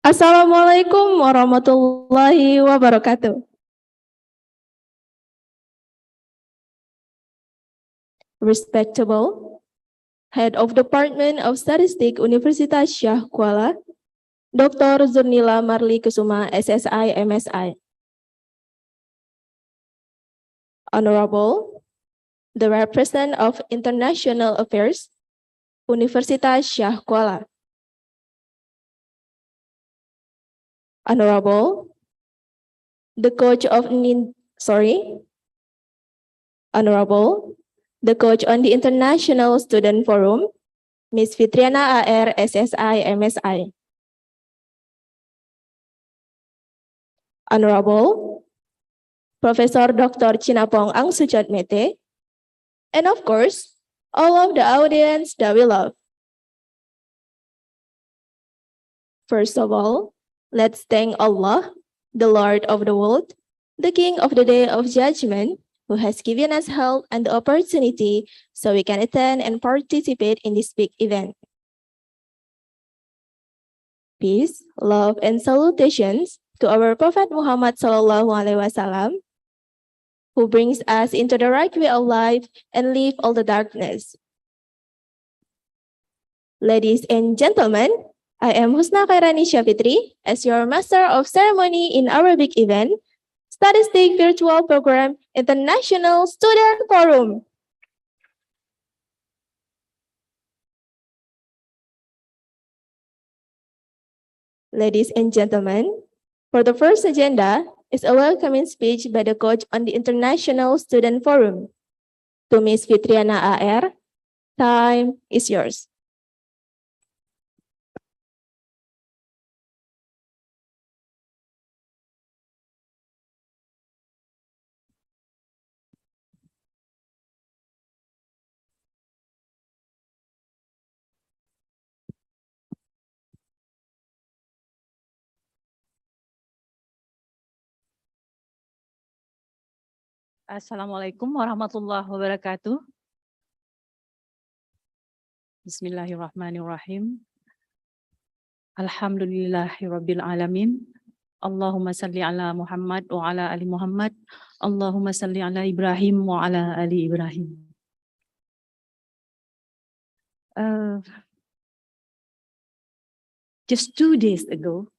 Assalamualaikum warahmatullahi wabarakatuh. Respectable Head of Department of Statistics Universitas Syiah Kuala, Dr. Zurnila Marli Kusuma, SSI, MSI. Honorable, the Representative of International Affairs, Universitas Syiah Kuala. Honorable, the coach of Honorable, the coach on the International Student Forum, Ms. Fitriana AR, SSI, MSI. Honorable, Professor Dr. Chinnapong Angsuchotmetee, and of course, all of the audience that we love. First of all, let's thank Allah, the Lord of the world, the King of the Day of Judgment, who has given us health and the opportunity so we can attend and participate in this big event. Peace, love, and salutations to our Prophet Muhammad SAW, who brings us into the right way of life and leave all the darkness. Ladies and gentlemen, I am Husna Khairani Syafitri as your Master of Ceremony in our big event, Statistics Virtual Program International Student Forum. Ladies and gentlemen, for the first agenda is a welcoming speech by the coach on the International Student Forum. To Ms. Fitriana AR, time is yours. Assalamualaikum warahmatullahi wabarakatuh. Bismillahirrahmanirrahim. Alhamdulillahirabbil alamin. Allahumma salli ala Muhammad wa ala ali Muhammad. Allahumma salli ala Ibrahim wa ala ali Ibrahim. Just 2 days ago,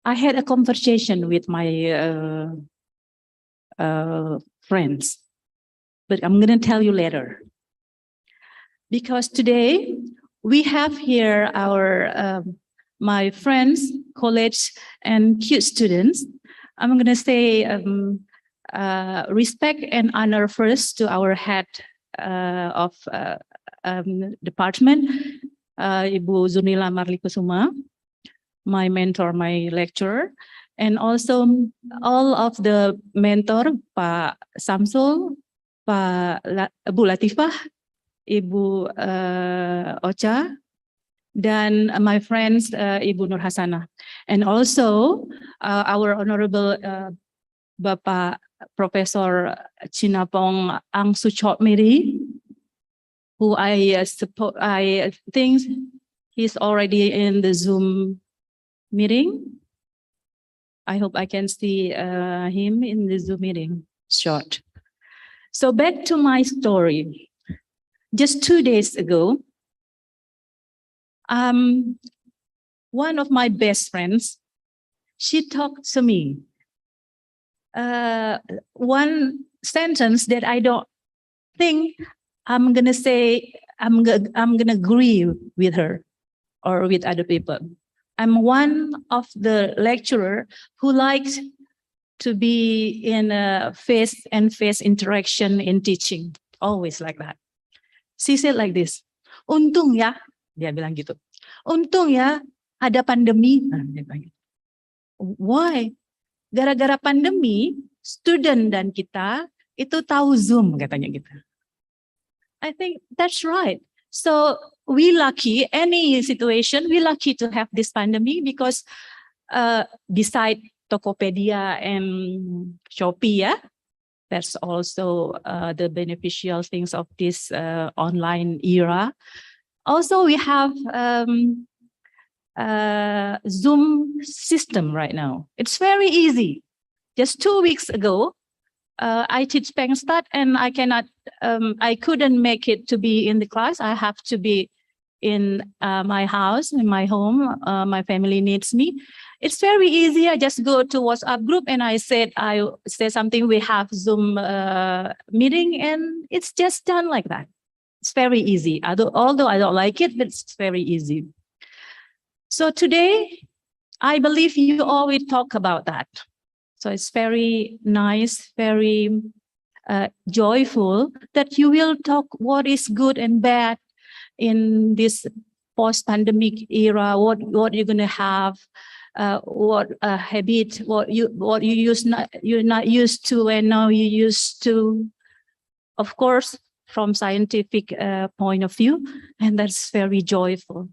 I had a conversation with my friends, but I'm going to tell you later. Because today we have here our my friends, college and CUTE students. I'm going to say respect and honor first to our head of department, Ibu Zurnila Marli Kusuma, my mentor, my lecturer, and also all of the mentor, Pak Samsul, Bu Latifah, Ibu Ocha, dan my friends Ibu Nur Hasanah, and also our honorable Bapak Professor Chinnapong Angsuchotmetee, who I think he's already in the Zoom meeting. I hope I can see him in the Zoom meeting short. So back to my story. Just 2 days ago, one of my best friends, she talked to me. One sentence that I don't think I'm gonna say, I'm gonna agree with her or with other people. I'm one of the lecturer who likes to be in a face-and-face interaction in teaching, always like that. She said like this, untung ya, dia bilang gitu, untung ya ada pandemi. Why? Gara-gara pandemi, student dan kita itu tahu Zoom, katanya gitu. I think that's right. So we lucky, any situation, we lucky to have this pandemic because beside Tokopedia and Shopee, yeah, that's also the beneficial things of this online era. Also, we have Zoom system right now. It's very easy. Just 2 weeks ago, I teach Pengstat and I couldn't make it to be in the class. I have to be in my house, in my home. My family needs me. It's very easy. I just go to WhatsApp group and I say something. We have Zoom meeting, and it's just done like that. It's very easy. Although I don't like it, but it's very easy. So today, I believe you all will talk about that. So it's very nice, very joyful that you will talk what is good and bad in this post-pandemic era. What you're gonna have, what habit, what you're not used to, and now you used to. Of course, from scientific point of view, and that's very joyful.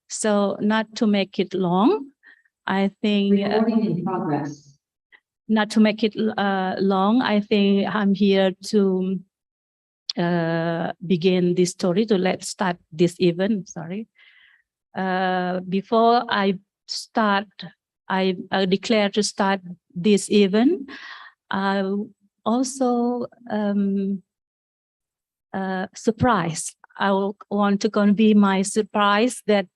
So not to make it long, I think. Recording in progress. Not to make it long, I think I'm here to begin this story. Let's start this event. Sorry. Before I start, I declare to start this event. I also surprise. I want to convey my surprise that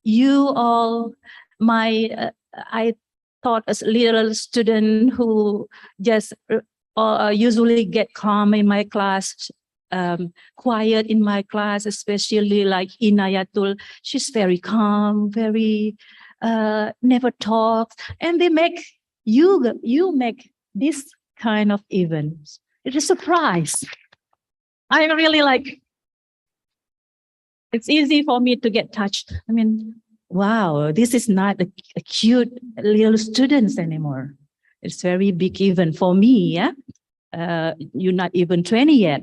you all, I thought as a little student who just usually get calm in my class, quiet in my class, especially like Inayatul. She's very calm, very never talks, and they make you make this kind of events. It is a surprise. I really like. It's easy for me to get touched. I mean, wow, this is not a cute little students anymore. It's very big event for me. Yeah, you're not even 20 yet.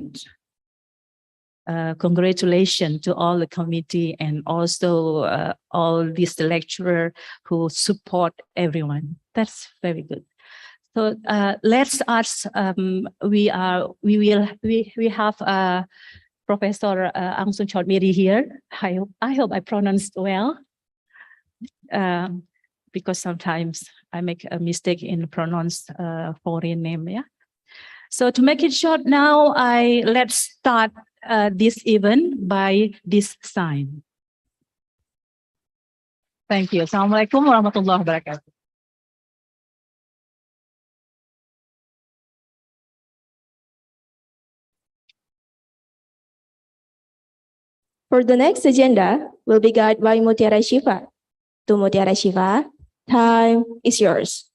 Congratulations to all the committee and also all these lecturers who support everyone. That's very good. So let's ask. We have Professor Angsuchotmetee here. I hope I pronounced well. Because sometimes I make a mistake in pronounce foreign name. Yeah. So to make it short now, let's start this event by this sign. Thank you. Assalamualaikum warahmatullahi wabarakatuh. For the next agenda, will be guided by Mutiara Syifa. To Mutiara Syifa, time is yours.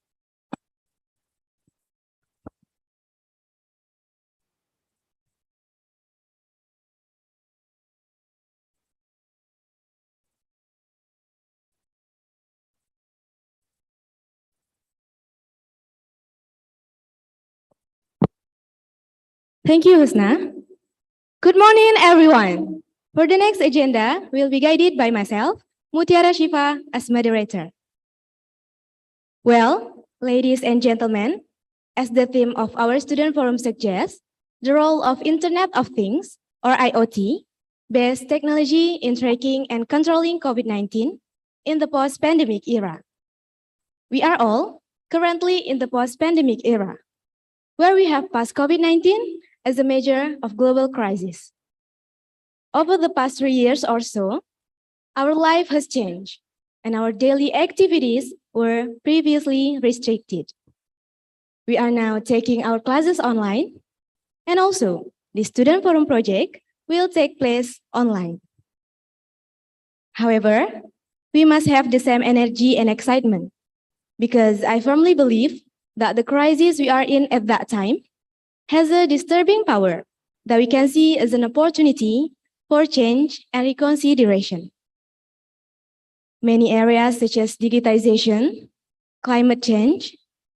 Thank you, Husna. Good morning, everyone. For the next agenda, we'll be guided by myself, Mutiara Syifa, as moderator. Well, ladies and gentlemen, as the theme of our student forum suggests, the role of Internet of Things, or IoT, based technology in tracking and controlling COVID-19 in the post-pandemic era. We are all currently in the post-pandemic era, where we have passed COVID-19 as a measure of global crisis. Over the past 3 years or so, our life has changed, and our daily activities were previously restricted. We are now taking our classes online, and also the Student Forum project will take place online. However, we must have the same energy and excitement, because I firmly believe that the crisis we are in at that time has a disturbing power that we can see as an opportunity for change and reconsideration. Many areas such as digitization, climate change,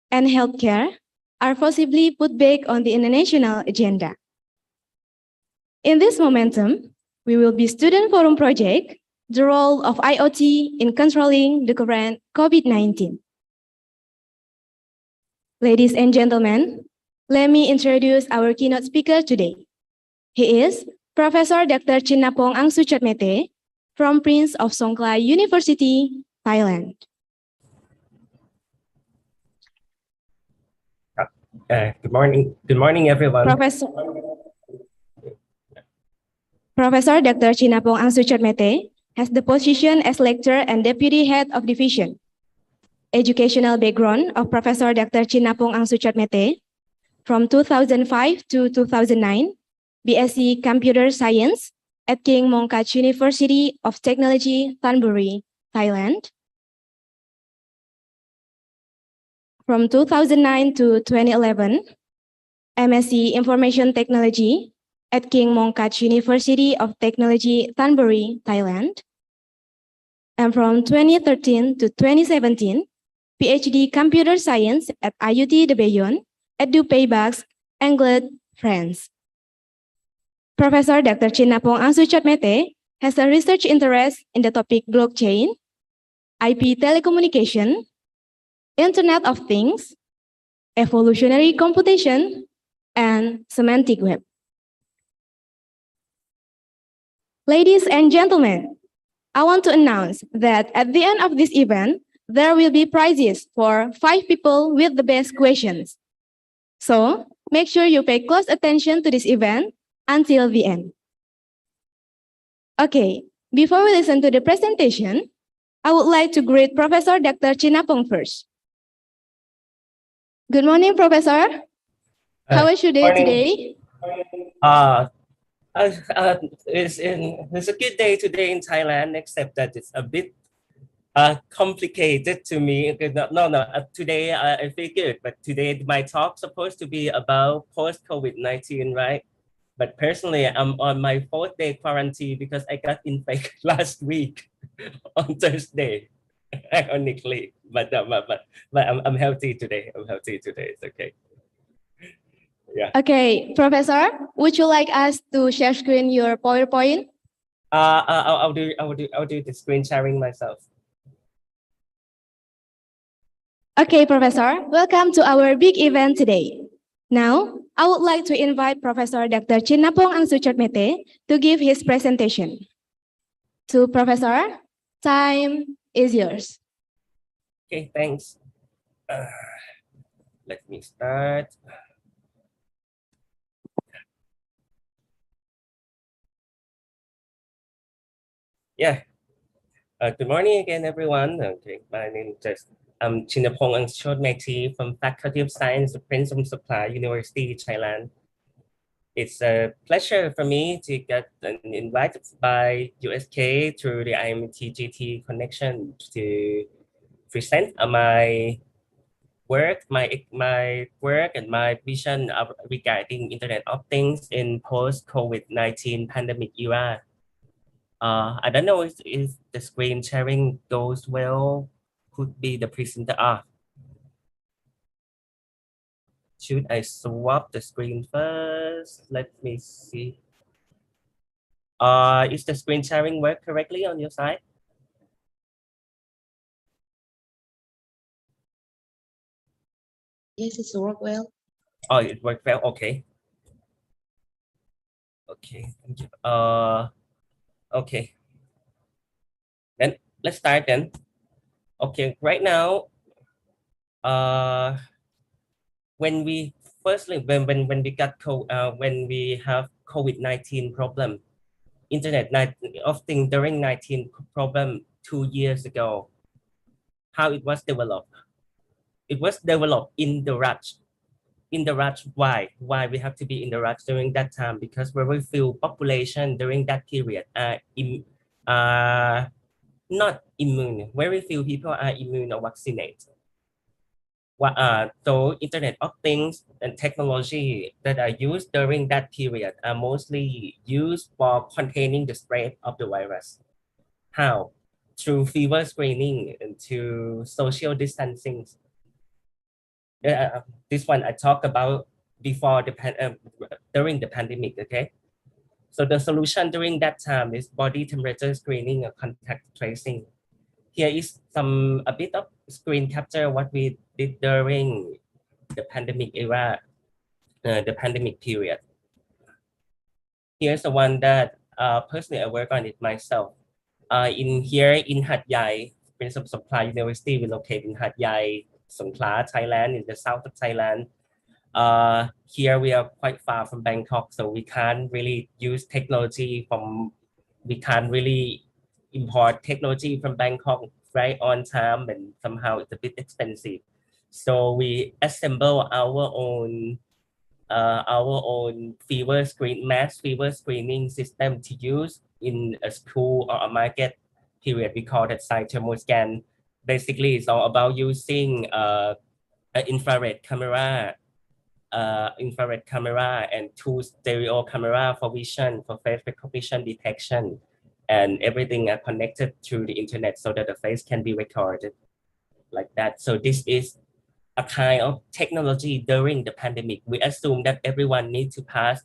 and healthcare are possibly put back on the international agenda. In this momentum, we will be Student Forum project, the role of IoT in controlling the current COVID-19. Ladies and gentlemen, let me introduce our keynote speaker today. He is Professor Dr. Chinnapong Angsuchotmetee, from Prince of Songkla University, Thailand. Good morning, everyone. Professor Dr. Chinnapong Angsuchotmetee has the position as lecturer and deputy head of division. Educational background of Professor Dr. Chinnapong Angsuchotmetee from 2005 to 2009, BSc Computer Science at King Mongkut University of Technology, Thonburi, Thailand. From 2009 to 2011, MSc Information Technology at King Mongkut University of Technology, Thonburi, Thailand. And from 2013 to 2017, PhD Computer Science at IUT de Bayonne at Du Pays Basque, Anglet, France. Professor Dr. Chinnapong Angsuchotmetee has a research interest in the topic blockchain, IP telecommunication, Internet of Things, evolutionary computation, and semantic web. Ladies and gentlemen, I want to announce that at the end of this event, there will be prizes for 5 people with the best questions. So make sure you pay close attention to this event until the end. Okay, before we listen to the presentation, I would like to greet Professor Dr. Chinnapong first. Good morning, Professor. How was your day today? It's a good day today in Thailand, except that it's a bit complicated to me. Today I feel good, but today my talk's supposed to be about post-COVID-19, right? But personally, I'm on my 4th day quarantine because I got infected last week on Thursday, ironically. But I'm healthy today. It's okay. Yeah. Okay, Professor, would you like us to share screen your PowerPoint? I'll do the screen sharing myself. Okay, Professor, welcome to our big event today. Now, I would like to invite Professor Dr. Chinnapong Angsuchotmetee to give his presentation. So, Professor, time is yours. Okay, thanks. Let me start. Yeah. Good morning again, everyone. Okay, my name is Chinnapong Angsuchotmetee from Faculty of Science, Prince of Songkla University, Thailand. It's a pleasure for me to get invited by USK through the IMTGT connection to present my work, my work and my vision regarding Internet of Things in post-COVID-19 pandemic era. I don't know if the screen sharing goes well. Could be the presenter. Should I swap the screen first? Let me see. Is the screen sharing work correctly on your side? Yes, it's work well. Oh, it worked well. Okay. Okay. Thank you. Okay. Then let's start then. Okay. Right now, when we have COVID-19 problem, Internet of Things during 19 problem 2 years ago, how it was developed. It was developed in the rush. In the rush, why? Why we have to be in the rush during that time? Because very few population during that period are not immune. Very few people are immune or vaccinated. So Internet of Things and technology that are used during that period are mostly used for containing the spread of the virus. How? Through fever screening and to social distancing. This one I talked about before during the pandemic. Okay, so the solution during that time is body temperature screening and contact tracing. Here is a bit of screen capture what we did during the pandemic era, the pandemic period. Here's the one that personally I work on it myself. In here in Hat Yai, Prince of Supply University, we located in Hat Yai, Songkla, Thailand, in the south of Thailand. Here we are quite far from Bangkok, so we can't really use technology we can't really import technology from Bangkok right on time, and somehow it's a bit expensive. So we assemble our own mass fever screening system to use in a school or a market period. We call that site thermoscan. Basically, it's all about using an infrared camera and two stereo camera for vision, for face recognition detection, and everything are connected to the internet so that the face can be recorded like that. So this is a kind of technology during the pandemic. We assume that everyone needs to pass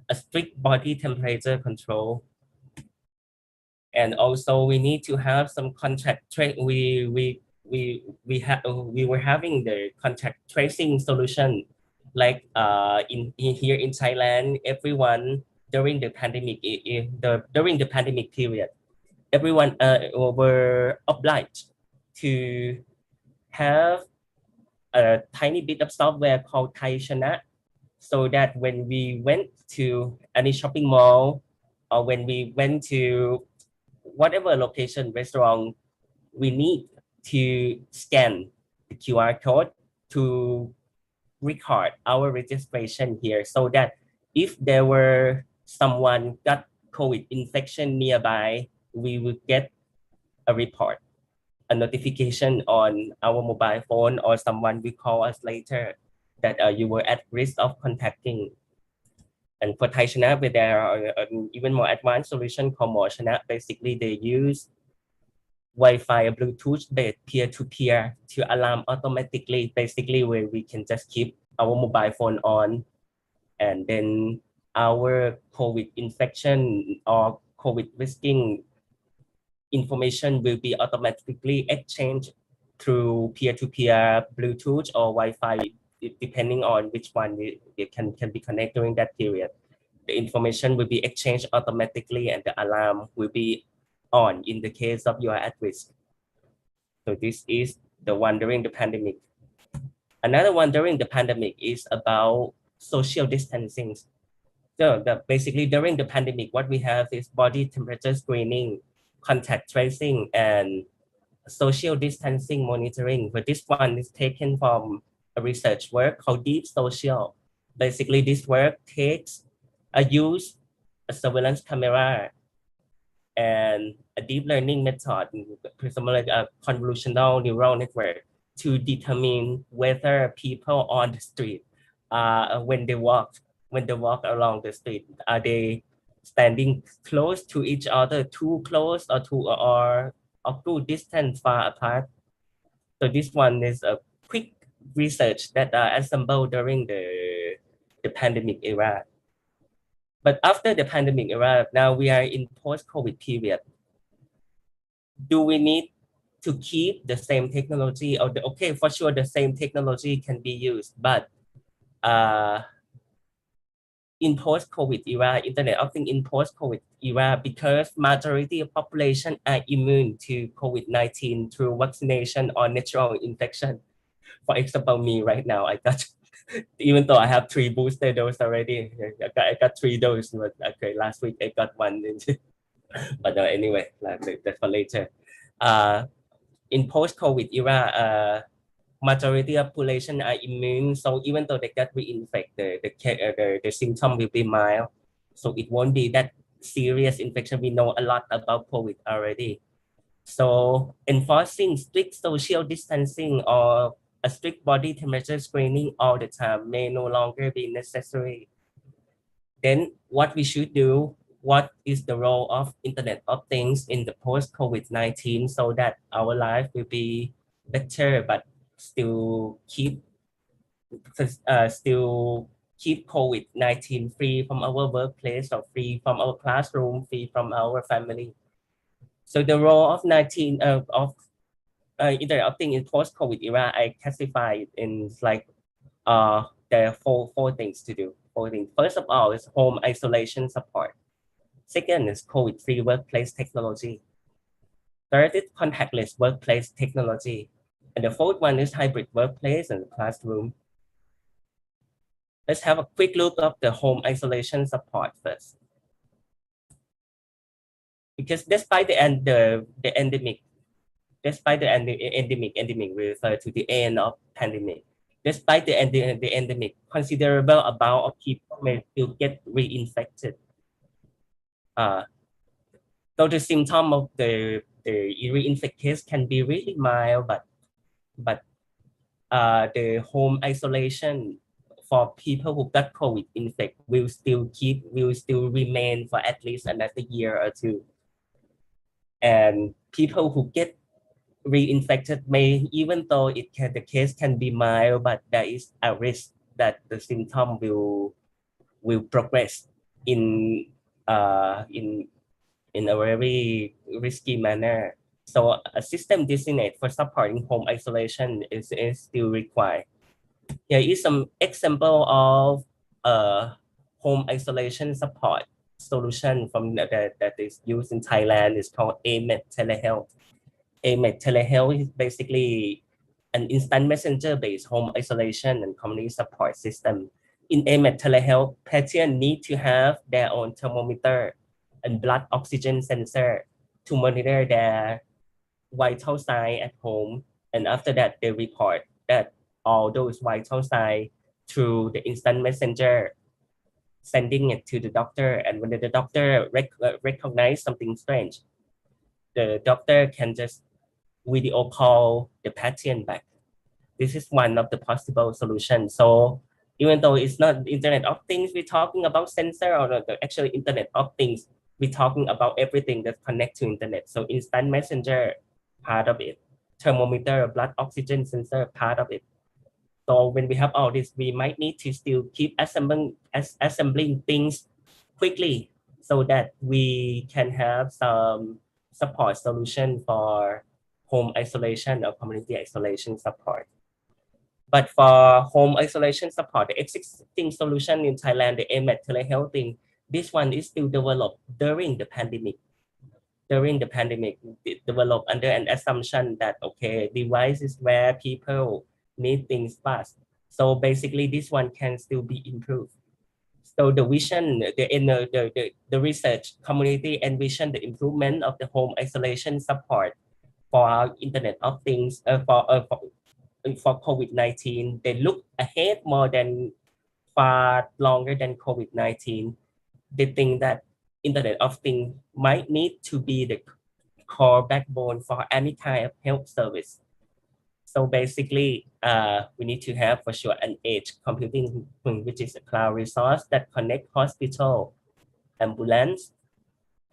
a strict body temperature control. And also we need to have some contact trace. We were having the contact tracing solution, like in here in Thailand, everyone during the pandemic period, everyone were obliged to have a tiny bit of software called Thai Chana, so that when we went to any shopping mall or when we went to whatever location restaurant, we need to scan the QR code to record our registration here, so that if there were someone got COVID infection nearby, we would get a report, a notification on our mobile phone, or someone will call us later that you were at risk of contacting. And for Thai Chana, where there are an even more advanced solution called Mo Chana, basically they use Wi-Fi or Bluetooth-based peer-to-peer to alarm automatically, basically where we can just keep our mobile phone on, and then our COVID infection or COVID risking information will be automatically exchanged through peer-to-peer Bluetooth or Wi-Fi, depending on which one it can be connected during that period. The information will be exchanged automatically and the alarm will be on in the case of you are at risk. So this is the one during the pandemic. Another one during the pandemic is about social distancing. So basically during the pandemic, what we have is body temperature screening, contact tracing, and social distancing monitoring. But this one is taken from a research work called Deep Social. Basically, this work takes a surveillance camera and a deep learning method, presumably a convolutional neural network, to determine whether people on the street, when they walk along the street, are they standing close to each other, too close, or too distant, far apart. So this one is a quick research that assembled during the pandemic era. But after the pandemic era, now we are in post-COVID period. Do we need to keep the same technology? Okay, for sure, the same technology can be used, but in post-COVID era, Internet of Things in post-COVID era, because majority of population are immune to COVID-19 through vaccination or natural infection. For example, me right now, I got, even though I have 3 booster doses already, I got 3 doses, but okay, last week I got 1. But anyway, that's for later. In post-COVID era, majority of population are immune, so even though they get reinfected, the symptom will be mild, so it won't be that serious infection. We know a lot about COVID already. So enforcing strict social distancing or a strict body temperature screening all the time may no longer be necessary. Then what we should do, what is the role of Internet of Things in the post-COVID-19 so that our life will be better, but still keep COVID-19 free from our workplace, or free from our classroom, free from our family. So the role of Internet of Things in post-COVID era, I classify it in like there are four things to do. 4 things. First of all is home isolation support. Second is COVID-free workplace technology. Third is contactless workplace technology. And the fourth one is hybrid workplace and classroom. Let's have a quick look of the home isolation support first. Because despite the endemic, endemic we refer to the end of pandemic. Despite the endemic, considerable amount of people may still get reinfected. So the symptom of the reinfect case can be really mild, but the home isolation for people who got COVID infect will still remain for at least another year or two. And people who get reinfected may, even though the case can be mild, but there is a risk that the symptom will progress in a very risky manner. So a system designed for supporting home isolation is still required. Here is some example of home isolation support solution from that is used in Thailand. It's called AMED Telehealth. AMED Telehealth is basically an instant messenger-based home isolation and community support system. In AMED Telehealth, patients need to have their own thermometer and blood oxygen sensor to monitor their vital signs at home. And after that, they report that all those vital signs through the instant messenger, sending it to the doctor. And when the doctor recognize something strange, the doctor can just video call the patient back. This is one of the possible solutions. So even though it's not Internet of Things, we're talking about sensor or the actual Internet of Things, we're talking about everything that connects to Internet. So instant messenger, part of it. Thermometer, blood oxygen sensor, part of it. So when we have all this, we might need to still keep assembling things quickly so that we can have some support solution for home isolation or community isolation support. But for home isolation support, the existing solution in Thailand, the AMED telehealth thing, this one is still developed during the pandemic. During the pandemic, it developed under an assumption that, okay, devices where people need things fast. So basically, this one can still be improved. So the vision, the research community envision the improvement of the home isolation support for our Internet of Things, for COVID-19. They look ahead far longer than COVID-19. They think that Internet of Things might need to be the core backbone for any kind of health service. So basically, we need to have for sure an edge computing, which is a cloud resource that connect hospital, ambulance,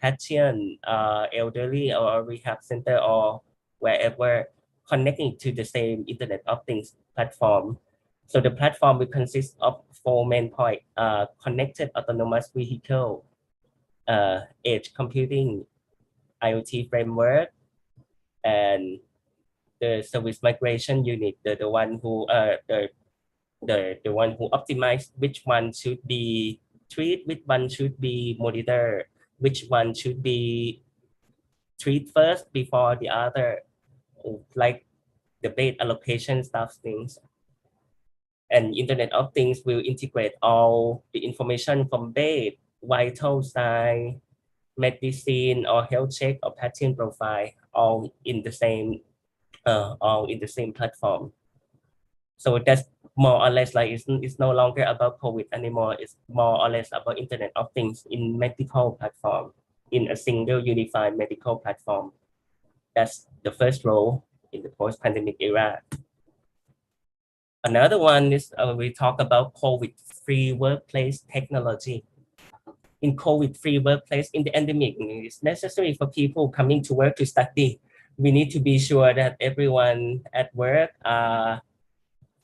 patient, elderly or rehab center or wherever, connecting to the same Internet of Things platform. So the platform will consist of four main points: connected autonomous vehicle, edge computing, IoT framework, and the service migration unit, the one who optimize which one should be treat, which one should be monitor, which one should be treat first before the other, like the bed allocation stuff things. And Internet of Things will integrate all the information from bed, vital sign, medicine or health check or patient profile, all in the same platform. So that's more or less like it's no longer about COVID anymore. It's more or less about Internet of Things in medical platform, in a single unified medical platform. That's the first role in the post-pandemic era. Another one is we talk about COVID-free workplace technology. In COVID-free workplace, in the endemic, it's necessary for people coming to work to study. We need to be sure that everyone at work are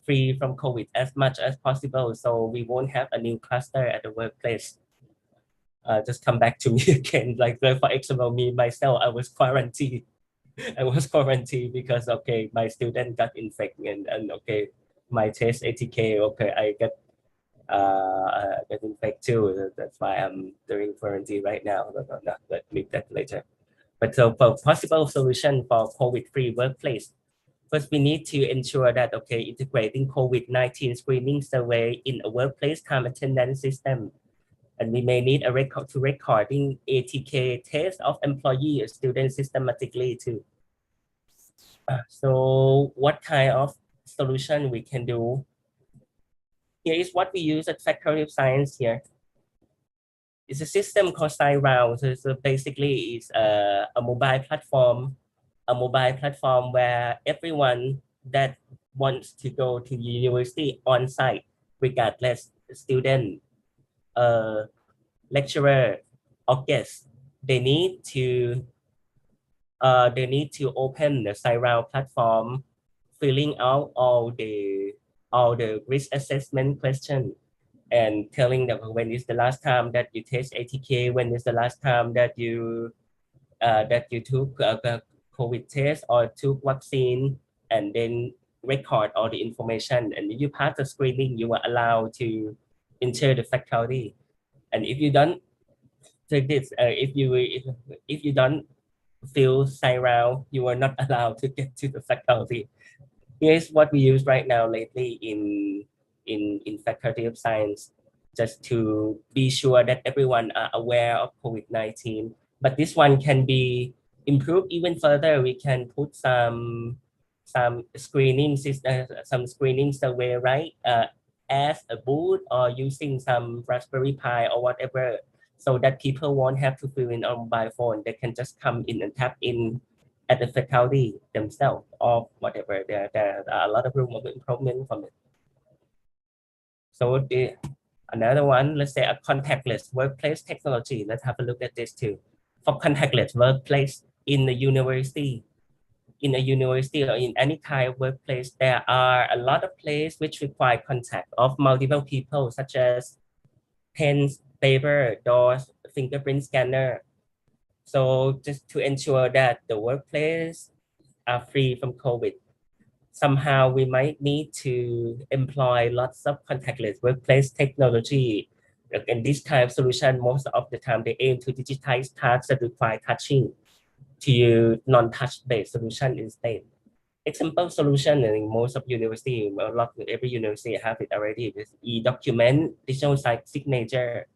free from COVID as much as possible, so we won't have a new cluster at the workplace. Just come back to me again. Like for example, me myself, I was quarantined. Because okay, my student got infected and okay, my test ATK, okay, I get infected too. That's why I'm doing quarantine right now. But leave that later. But so for possible solution for COVID-free workplace, first we need to ensure that, okay, integrating COVID-19 screening survey in a workplace time attendance system. And we may need a record to recording ATK test of employee or students systematically too. So what kind of solution we can do? Here is what we use at Faculty of Science here. It's a system called SciRound. So basically it's a mobile platform where everyone that wants to go to university on site, regardless student, lecturer, or guest, they need to open the SciRound platform, filling out all the risk assessment question, and telling them when is the last time that you test ATK, when is the last time that you took a COVID test or took vaccine, and then record all the information. And if you pass the screening, you are allowed to enter the faculty. And if you don't take this, if you don't fill SciRound, you are not allowed to get to the faculty. Here's what we use right now lately in Faculty of Science, just to be sure that everyone are aware of COVID-19. But this one can be improved even further. We can put some screening system, some screening survey, right? As a booth or using some Raspberry Pi or whatever, so that people won't have to fill in on mobile phone. They can just come in and tap in at the faculty themselves or whatever. There are a lot of room of improvement from it. So another one, let's say a contactless workplace technology. Let's have a look at this too. For contactless workplace in the university, or in any kind of workplace, there are a lot of places which require contact of multiple people, such as pens, paper, doors, fingerprint scanner. So just to ensure that the workplace are free from COVID, somehow we might need to employ lots of contactless workplace technology. And this kind of solution, most of the time, they aim to digitize tasks that require touching, to use non-touch based solution instead. Example solution in most of university, every university have it already, with e-document, digital signature.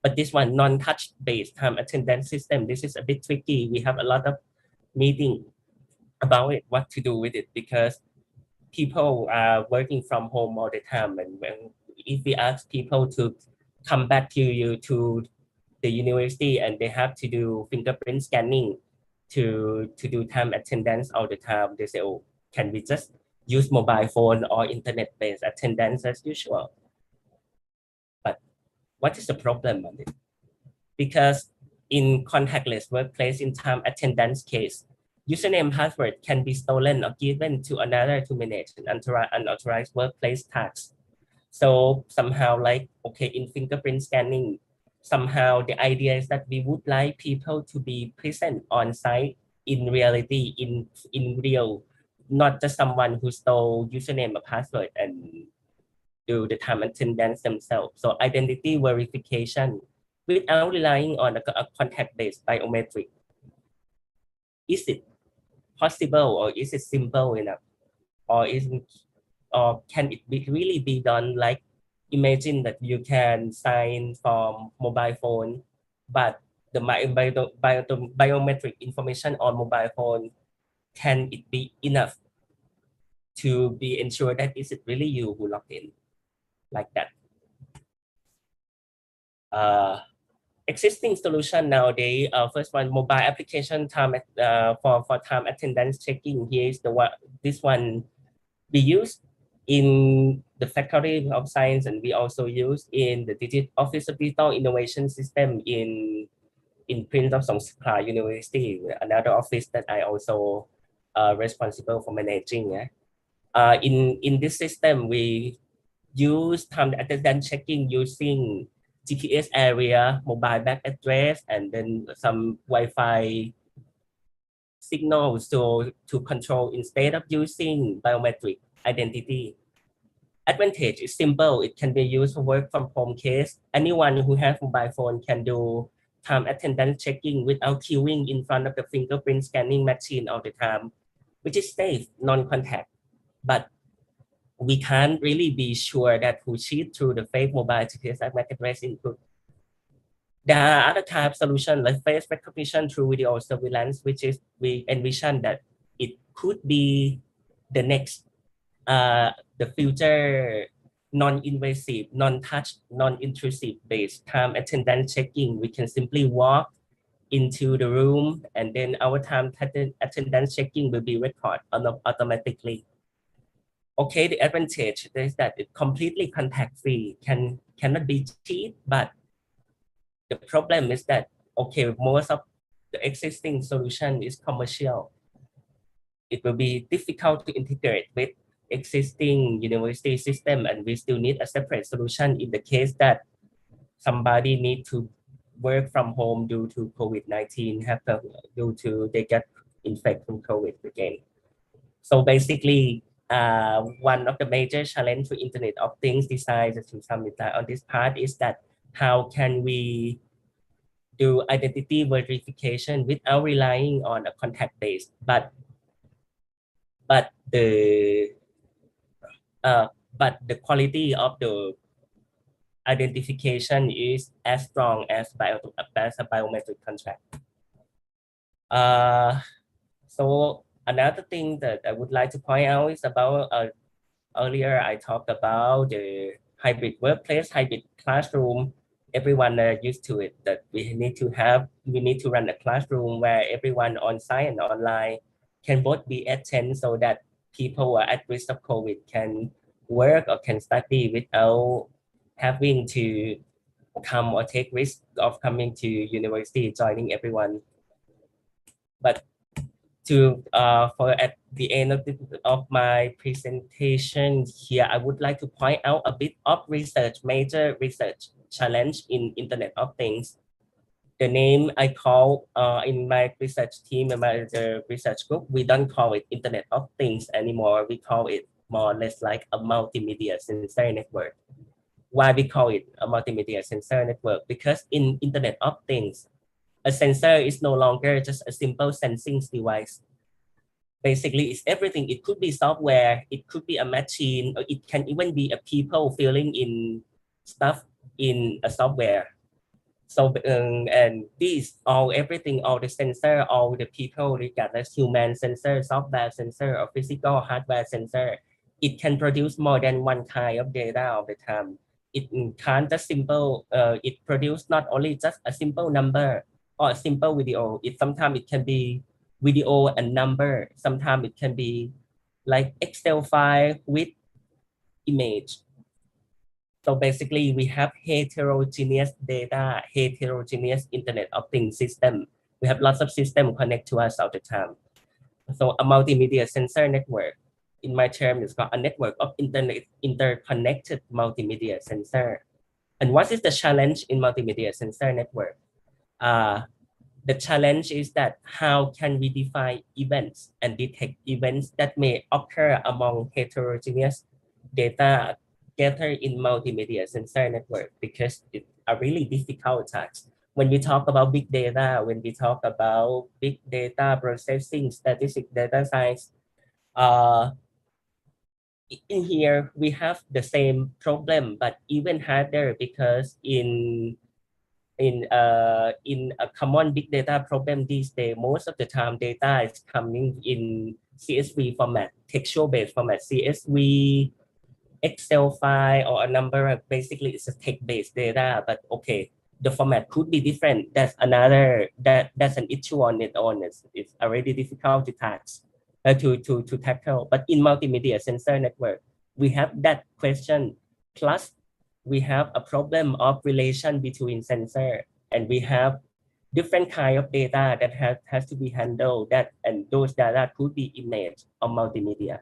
But this one, non-touch based time attendance system, this is a bit tricky. We have a lot of meeting about it, what to do with it, because people are working from home all the time. And if we ask people to come back to the university and they have to do fingerprint scanning to do time attendance all the time, they say, oh, can we just use mobile phone or internet-based attendance as usual? But what is the problem on it? Because in contactless workplace, in time attendance case, username password can be stolen or given to another to manage an unauthorized workplace tasks. So somehow, like, okay, in fingerprint scanning, somehow the idea is that we would like people to be present on site in reality, in real, not just someone who stole username or password and do the time attendance themselves. So identity verification without relying on a contact-based biometric. Is it possible, or is it simple enough? Or can it really be done? Like, imagine that you can sign from mobile phone, but the biometric information on mobile phone, can it be enough to be ensured that is it really you who logged in, like that? Existing solution nowadays, first one, mobile application time for time attendance checking. Here is this one we use in the Faculty of Science, and we also use in the Office of Digital Innovation System in Prince of Songkla University, another office that I also responsible for managing. In this system, we use time attendance checking using GPS area, mobile back address, and then some Wi-Fi signals to control instead of using biometric identity. Advantage is simple. It can be used for work from home case. Anyone who has mobile phone can do time attendance checking without queuing in front of the fingerprint scanning machine all the time, which is safe, non-contact. But we can't really be sure that who cheat through the fake mobile GPS and MAC address input. There are other type of solutions like face recognition through video surveillance, which is we envision that it could be the next, the future non-invasive, non-touch, non-intrusive based time attendance checking. We can simply walk into the room and then our time attendance checking will be recorded automatically. Okay, the advantage is that it's completely contact free, cannot be cheated, but the problem is that, okay, most of the existing solution is commercial. It will be difficult to integrate with existing university system, and we still need a separate solution in the case that somebody need to work from home due to COVID-19, due to they get infected from COVID again. So basically, one of the major challenge for Internet of Things design to summit on this part is that how can we do identity verification without relying on a contact base, but the quality of the identification is as strong as a biometric contract. So another thing that I would like to point out is about earlier I talked about the hybrid workplace, hybrid classroom. Everyone used to it, that we need to run a classroom where everyone on site and online can both be attend, so that people who are at risk of COVID can work or can study without having to come or take risk of coming to university, joining everyone. But for at the end of my presentation here, I would like to point out a bit of major research challenge in Internet of Things. The name I call in my research team and the research group, we don't call it Internet of Things anymore. We call it more or less like a multimedia sensor network. Why we call it a multimedia sensor network? Because in Internet of Things, a sensor is no longer just a simple sensing device. Basically, it's everything. It could be software, it could be a machine, or it can even be a people filling in stuff in a software. So and these everything, all the sensor, all the people, regardless human sensor, software sensor, or physical hardware sensor, it can produce more than one kind of data all the time. It can't just simple. It produce not only just a simple number or a simple video. Sometimes it can be video and number. Sometimes it can be like Excel file with image. So basically, we have heterogeneous data, heterogeneous Internet of Things system. We have lots of systems connect to us all the time. So a multimedia sensor network, in my term, is called a network of interconnected multimedia sensor. And what is the challenge in multimedia sensor network? The challenge is that how can we define events and detect events that may occur among heterogeneous data gathered in multimedia sensor network, because it's a really difficult task. When we talk about big data, when we talk about big data processing, statistic data science, in here we have the same problem, but even harder, because in a common big data problem these days, most of the time data is coming in CSV format, textual based format, CSV, Excel file, or a number of, basically it's a text-based data, but okay, the format could be different. That's an issue on its own. It's already difficult to tackle. But in multimedia sensor network, we have that question, plus we have a problem of relation between sensor, and we have different kind of data that has to be handled, and those data could be image or multimedia,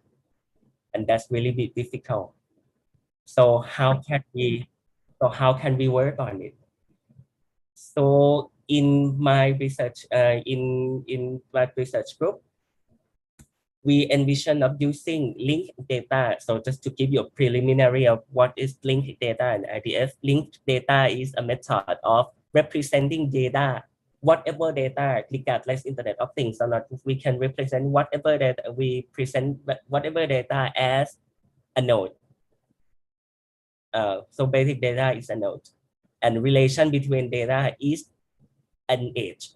and that's really difficult. So how can we work on it? So in my research, in my research group, we envision of using linked data. So just to give you a preliminary of what is linked data and IDF, linked data is a method of representing data, whatever data, regardless Internet of Things or not, we can represent whatever data we present, whatever data as a node. So basic data is a node, and relation between data is an edge.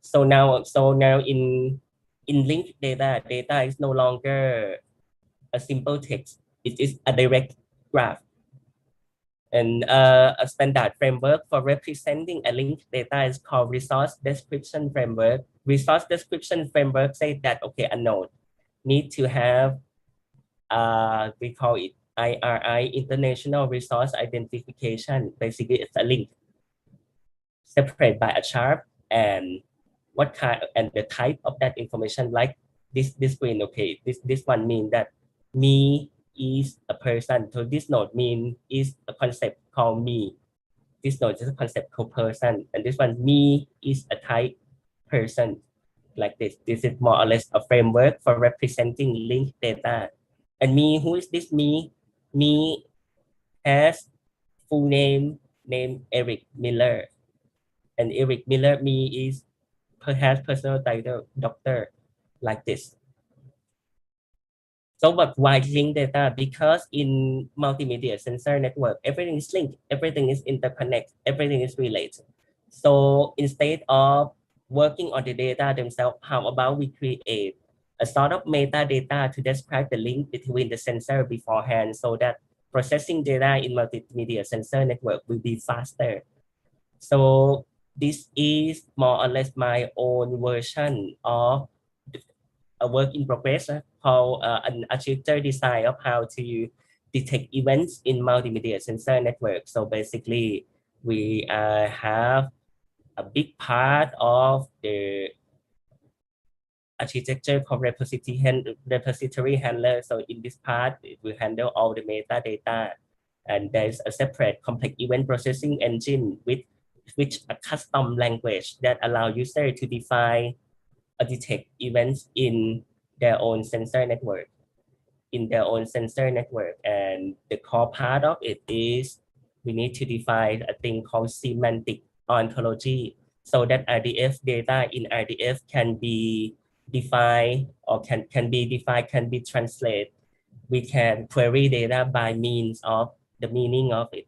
So now in linked data, data is no longer a simple text. It is a direct graph. And a standard framework for representing a linked data is called resource description framework. Resource description framework says that, okay, a node need to have, we call it IRI, International Resource Identification. Basically, it's a link separated by a chart and what kind and the type of that information, like this screen. Okay, this one mean that me is a person. So this node mean is a concept called me. This node is a concept called person, and this one me is a type person. Like this is more or less a framework for representing linked data. And me, who is this me? Me has full name Eric Miller, and Eric Miller me is perhaps personal title doctor, like this. So but why linked data? Because in multimedia sensor network, everything is linked, everything is interconnected, everything is related. So instead of working on the data themselves, how about we create a sort of metadata to describe the link between the sensor beforehand, so that processing data in multimedia sensor network will be faster. So this is more or less my own version of a work in progress called an architecture design of how to detect events in multimedia sensor network. So basically, we have a big part of the architecture called repository handler. So in this part, it will handle all the metadata, and there's a separate complex event processing engine with which a custom language that allow user to define or detect events in their own sensor network, And the core part of it is we need to define a thing called semantic ontology, so that RDF data in RDF can be defined or can be translated. We can query data by means of the meaning of it.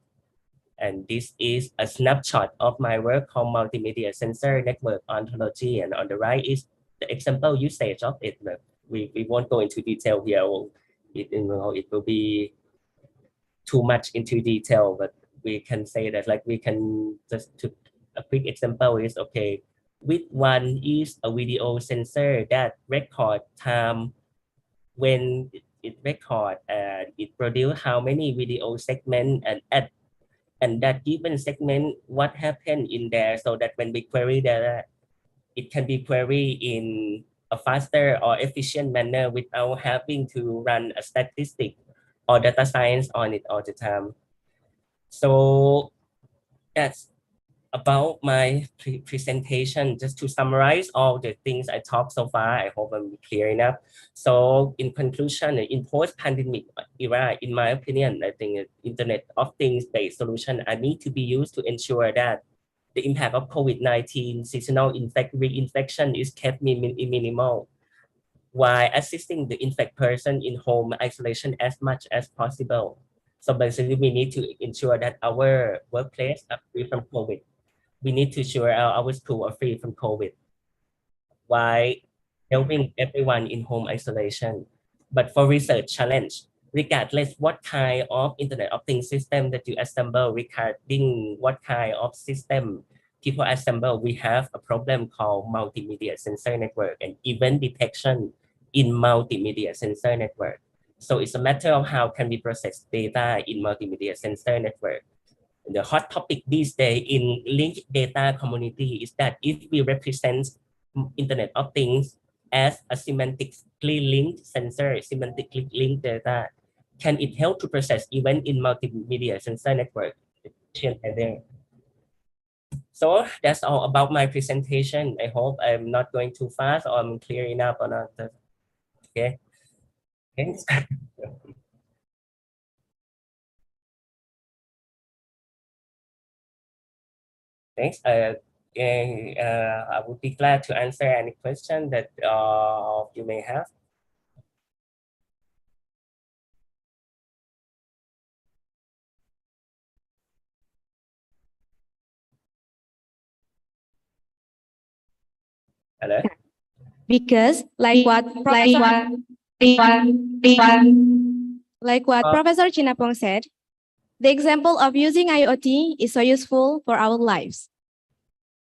And this is a snapshot of my work called multimedia sensor network ontology. And on the right is the example usage of it. We won't go into detail here. It will be too much into detail, but we can say that, like, we can just to a quick example is, okay, with one is a video sensor that record time when it record and it produce how many video segment and that given segment what happened in there, so that when we query data, it can be queried in a faster or efficient manner without having to run a statistic or data science on it all the time. So that's about my presentation. Just to summarize all the things I talked so far, I hope I'm clear enough. So in conclusion, in post-pandemic era, in my opinion, I think Internet of Things-based solution need to be used to ensure that the impact of COVID-19 seasonal reinfection is kept minimal, while assisting the infected person in home isolation as much as possible. So basically, we need to ensure that our workplace are free from COVID. We need to ensure our school are free from COVID, while helping everyone in home isolation. But for research challenge, regardless what kind of Internet of Things system that you assemble, regarding what kind of system people assemble, we have a problem called multimedia sensor network and event detection in multimedia sensor network. So it's a matter of how can we process data in multimedia sensor network. The hot topic these days in linked data community is that if we represent Internet of Things as a semantically linked sensor, semantically linked data, can it help to process event in multimedia sensor network? So that's all about my presentation. I hope I'm not going too fast or I'm clear enough or not. Okay. Thanks. Thanks. I would be glad to answer any question that you may have. Hello? Because like what Professor Chinnapong said, the example of using IoT is so useful for our lives.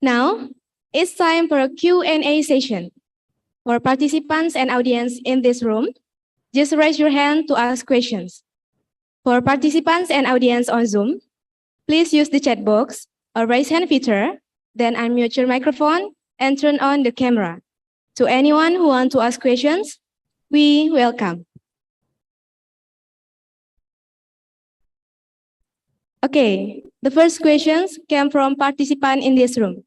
Now, it's time for a Q&A session. For participants and audience in this room, just raise your hand to ask questions. For participants and audience on Zoom, please use the chat box or raise hand feature, then unmute your microphone and turn on the camera. To anyone who wants to ask questions, we welcome. Okay, the first questions came from participants in this room.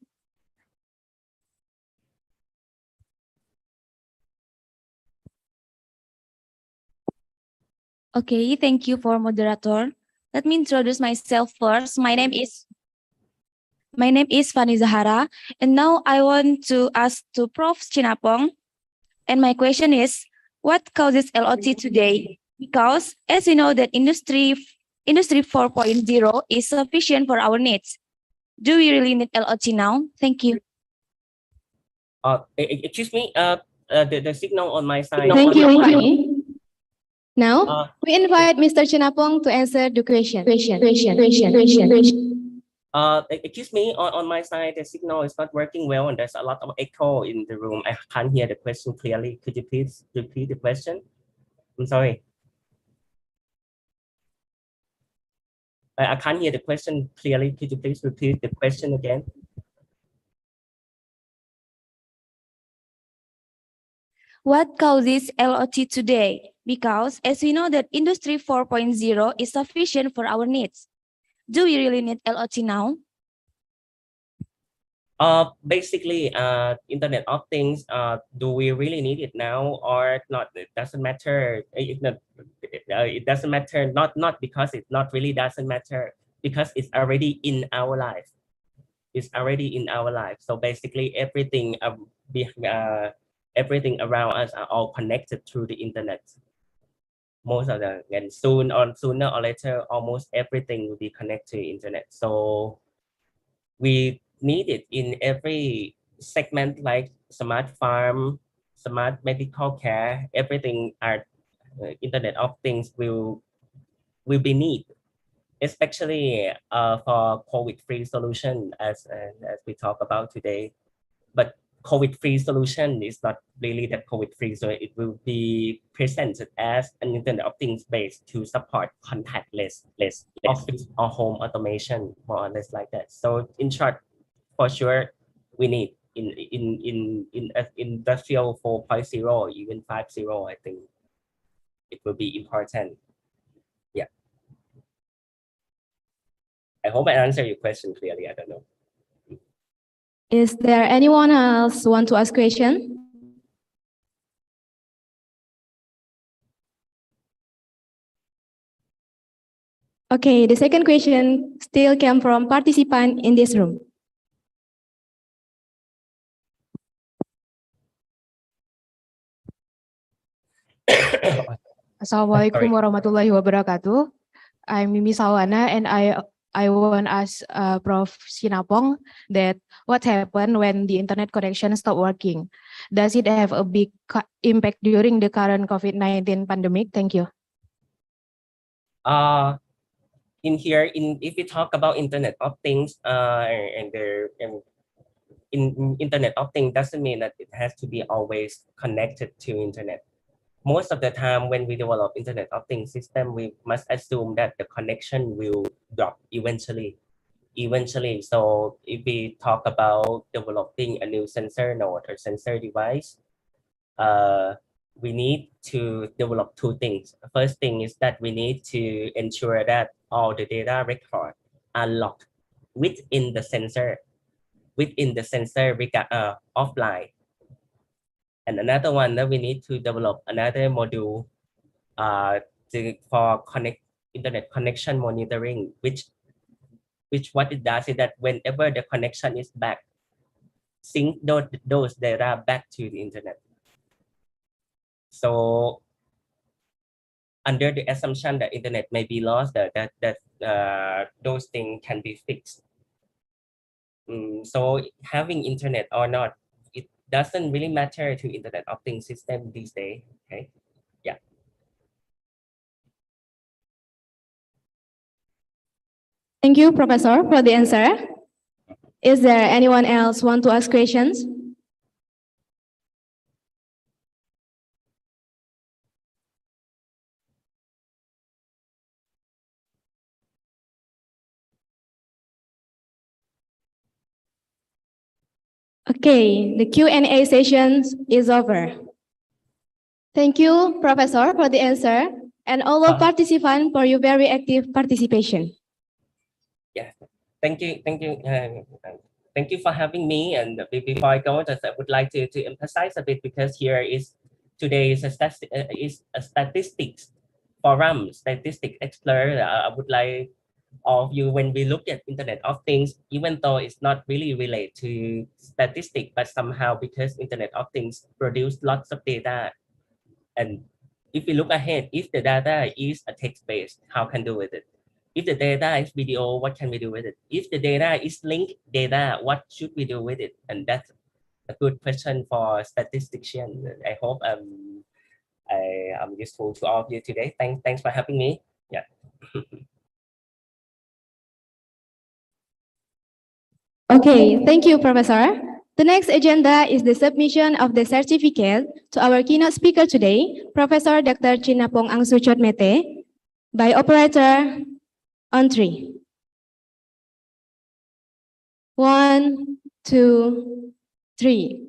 Okay, thank you for moderator. Let me introduce myself first. My name is Fani Zahara, and now I want to ask to Prof Chinnapong. And my question is, what causes LOT today? Because as we know that Industry 4.0 is sufficient for our needs. Do we really need LOT now? Thank you. Excuse me. The signal on my side. Thank you, Fani. Now, we invite Mr. Chinnapong to answer the question. Excuse me, on my side, the signal is not working well and there's a lot of echo in the room. I can't hear the question clearly. Could you please repeat the question? I'm sorry. I can't hear the question clearly. Could you please repeat the question again? What causes LOT today? Because as we know that Industry 4.0 is sufficient for our needs. Do we really need LOT now? Basically, Internet of Things, do we really need it now or not? It doesn't matter. It doesn't matter, not because it not really doesn't matter, because it's already in our life. It's already in our life. So basically everything everything around us are all connected through the internet. Most of the, and sooner or later, almost everything will be connected to the internet. So we need it in every segment, like smart farm, smart medical care, everything are Internet of Things will be needed, especially for COVID-free solution as we talk about today. But COVID-free solution is not really that COVID-free, so it will be presented as an Internet of Things based to support contactless office or home automation, more or less like that. So in short, for sure, we need in Industrial 4.0, even 5.0, I think it will be important. Yeah. I hope I answered your question clearly. I don't know. Is there anyone else want to ask question? Okay, the second question still came from participant in this room. Assalamualaikum warahmatullahi wabarakatuh. I'm Mimi Sawana and I want to ask Prof Chinnapong that what happened when the internet connection stopped working? Does it have a big impact during the current COVID-19 pandemic? Thank you. In here, if we talk about Internet of Things, in Internet of Things doesn't mean that it has to be always connected to internet. Most of the time when we develop Internet of Things system, we must assume that the connection will drop eventually. So if we talk about developing a new sensor node or sensor device, we need to develop two things. The first thing is that we need to ensure that all the data records are locked within the sensor offline. And another one that we need to develop another module for internet connection monitoring, which which what it does is that whenever the connection is back, sync those data back to the internet. So under the assumption that internet may be lost, those things can be fixed. So having internet or not, it doesn't really matter to Internet of Things system these days. Okay, yeah. Thank you, Professor, for the answer. Is there anyone else want to ask questions? Okay, the Q&A session is over. Thank you, Professor, for the answer, and all of participants for your very active participation. Yeah, thank you for having me. And before I go, just I would like to emphasize a bit, because here is today is a statistics forum, statistic explorer. I would like all of you, when we look at Internet of Things, even though it's not really related to statistics, but somehow because Internet of Things produce lots of data, and if we look ahead, if the data is a text-based, how can we do with it? If the data is video, what can we do with it? If the data is linked data, what should we do with it? And that's a good question for statistician. I hope I'm useful to all of you today. Thanks for having me. Yeah. Okay, thank you, Professor. The next agenda is the submission of the certificate to our keynote speaker today, Professor Dr. Chinnapong Angsuchotmetee, by operator on 3. 1, 2, 3.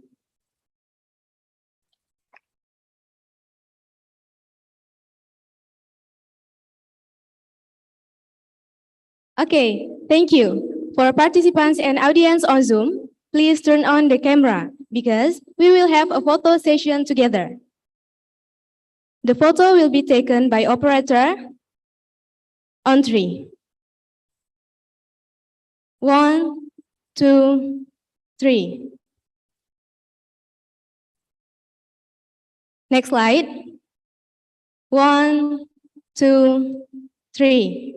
Okay, thank you. For participants and audience on Zoom, please turn on the camera because we will have a photo session together. The photo will be taken by operator on 3. 1, 2, 3. Next slide. 1, 2, 3.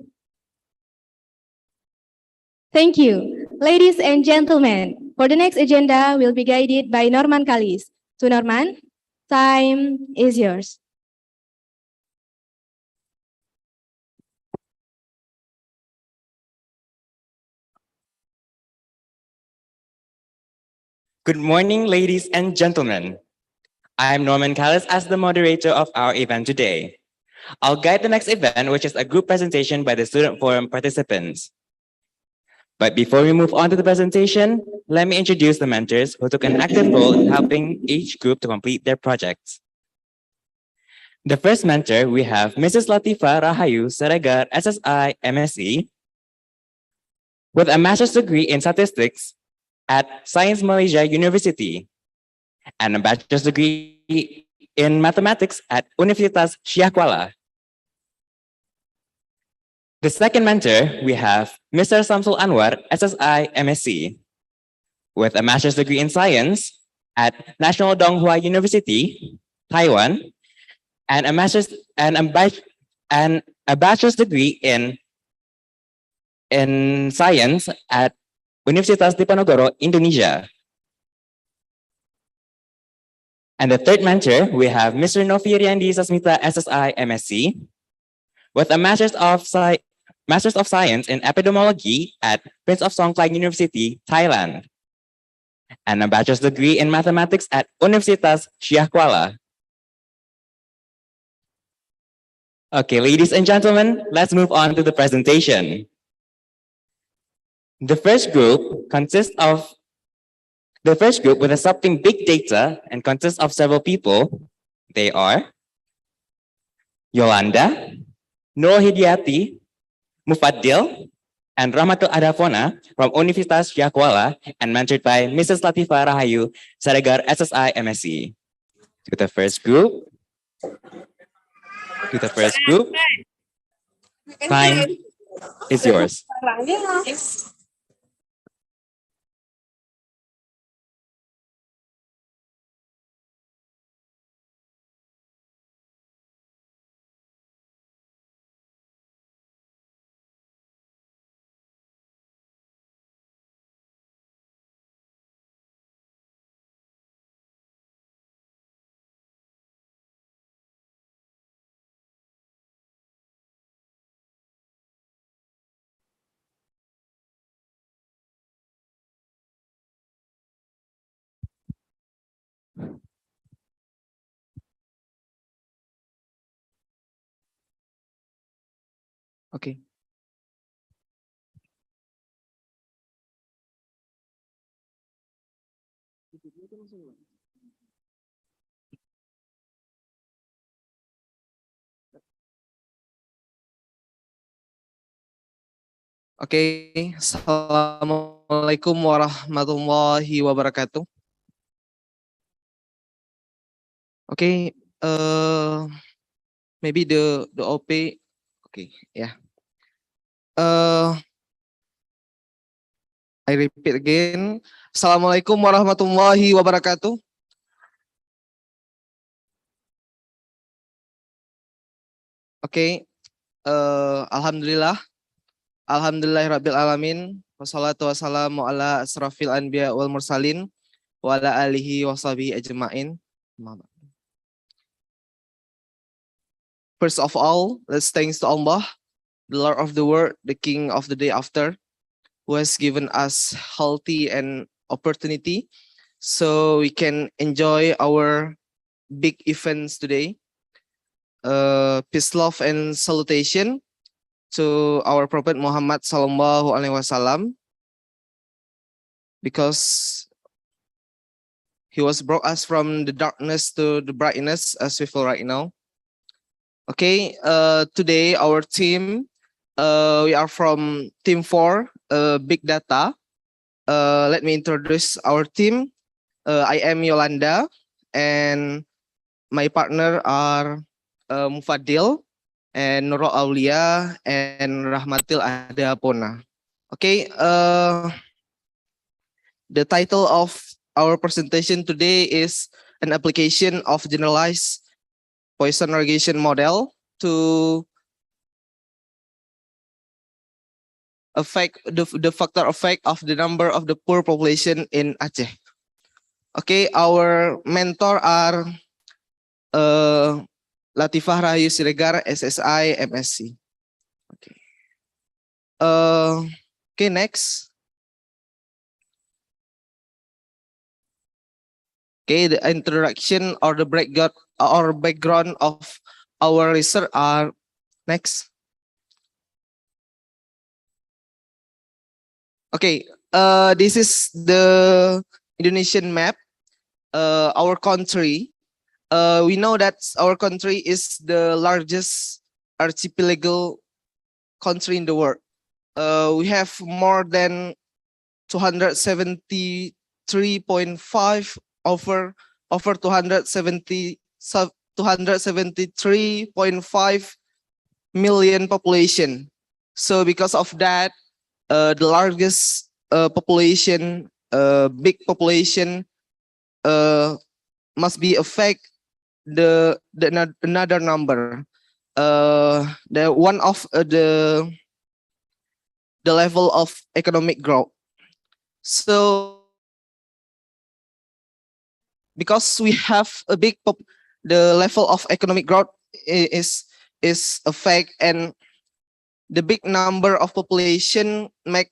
Thank you. Ladies and gentlemen, for the next agenda, we'll be guided by Norman Khalis. To Norman, time is yours. Good morning, ladies and gentlemen. I'm Norman Khalis as the moderator of our event today. I'll guide the next event, which is a group presentation by the Student Forum participants. But before we move on to the presentation, let me introduce the mentors who took an active role in helping each group to complete their projects. The first mentor, we have Mrs. Latifa Rahayu Saragar SSI MSc with a master's degree in statistics at Science Malaysia University and a bachelor's degree in mathematics at Universitas Syiah Kuala. The second mentor, we have Mr. Samsul Anwar, SSI MSc, with a master's degree in science at National Donghua University, Taiwan, and a bachelor's degree in science at Universitas Diponegoro, Indonesia. And the third mentor, we have Mr. Novi Riandi Sasmita, SSI MSc, with a Master's of Science in Epidemiology at Prince of Songkla University, Thailand, and a bachelor's degree in mathematics at Universitas Syiah Kuala. Okay, ladies and gentlemen, let's move on to the presentation. The first group with a subtheme big data and consists of several people. They are Yolanda, Nur Hidyati, Mufaddil, and Rahmatul Adafona from Universitas Syiah Kuala and mentored by Mrs. Latifa Rahayu Saragar SSI MSc. To the first group. is yours. Okay. Okay, Assalamualaikum warahmatullahi wabarakatuh. Okay, maybe the OP. Okay, yeah. I repeat again. Assalamualaikum warahmatullahi wabarakatuh. Okay, Alhamdulillah. Alhamdulillahirabbil alamin. Wassalatu wassalamu ala asrafil anbiya wal mursalin wa ala alihi wa sahbihi ajmain. First of all, let's thanks to Allah, the Lord of the world, the King of the day after, who has given us healthy and opportunity so we can enjoy our big events today. Peace, love, and salutation to our Prophet Muhammad Sallallahu Alaihi Wasallam, because he was brought us from the darkness to the brightness as we feel right now. Okay, today our team, we are from Team 4, Big Data. Let me introduce our team. I am Yolanda, and my partner are Mufadil, and Nurul Aulia, and Rahmatil Adapona. Okay, the title of our presentation today is an application of generalized Poisson regression model to affect the factor effect of the number of the poor population in Aceh. Okay, our mentor are Latifah Rahayu Siregar, SSI, MSc. Okay. Okay, next. Okay, the introduction or the background of our research are next. Okay, this is the Indonesian map. Our country. We know that our country is the largest archipelago country in the world. We have more than 273.5 over 273.5 million population. So because of that, the largest population, big population, must be affect another number. The one of the level of economic growth. So because we have a big the level of economic growth is affect, and the big number of population make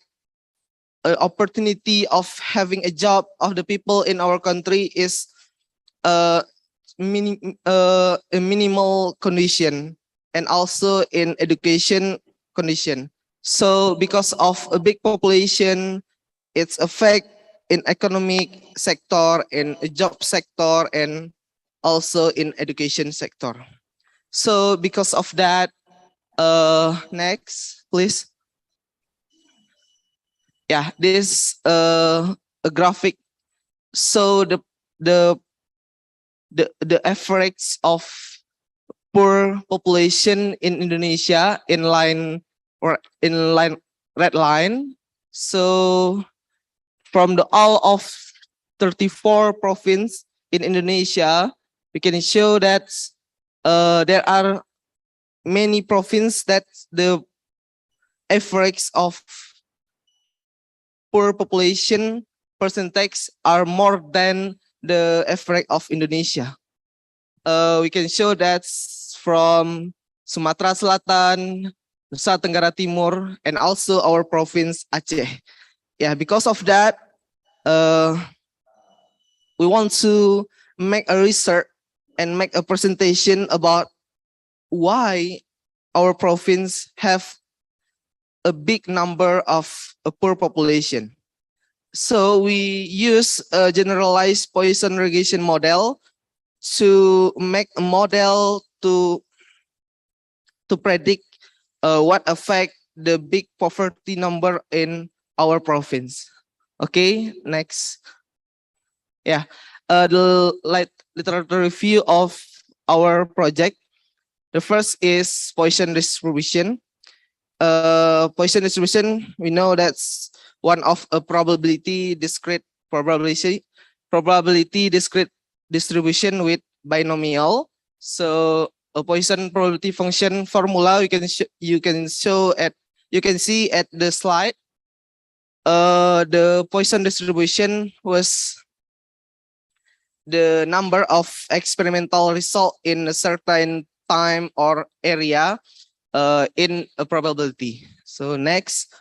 an opportunity of having a job of the people in our country is a minimal condition, and also in education condition. So because of a big population, its effect in economic sector, in a job sector, and also in education sector. So because of that, next, please. Yeah, this a graphic. So the effects of poor population in Indonesia in line or in line red line. So from the all of 34 provinces in Indonesia, we can show that there are many provinces that the average of poor population percentage are more than the average of Indonesia. We can show that from Sumatera Selatan, Nusa Tenggara Timur, and also our province Aceh. Yeah, because of that, we want to make a research and make a presentation about why our province have a big number of a poor population. So we use a generalized Poisson regression model to make a model to predict what affect the big poverty number in our province. Okay, next. Yeah, the literature review of our project. The first is Poisson distribution. Poisson distribution, we know that's one of a probability discrete discrete distribution with binomial. So a Poisson probability function formula you can see at the slide. The Poisson distribution was the number of experimental result in a certain time or area in a probability. So next,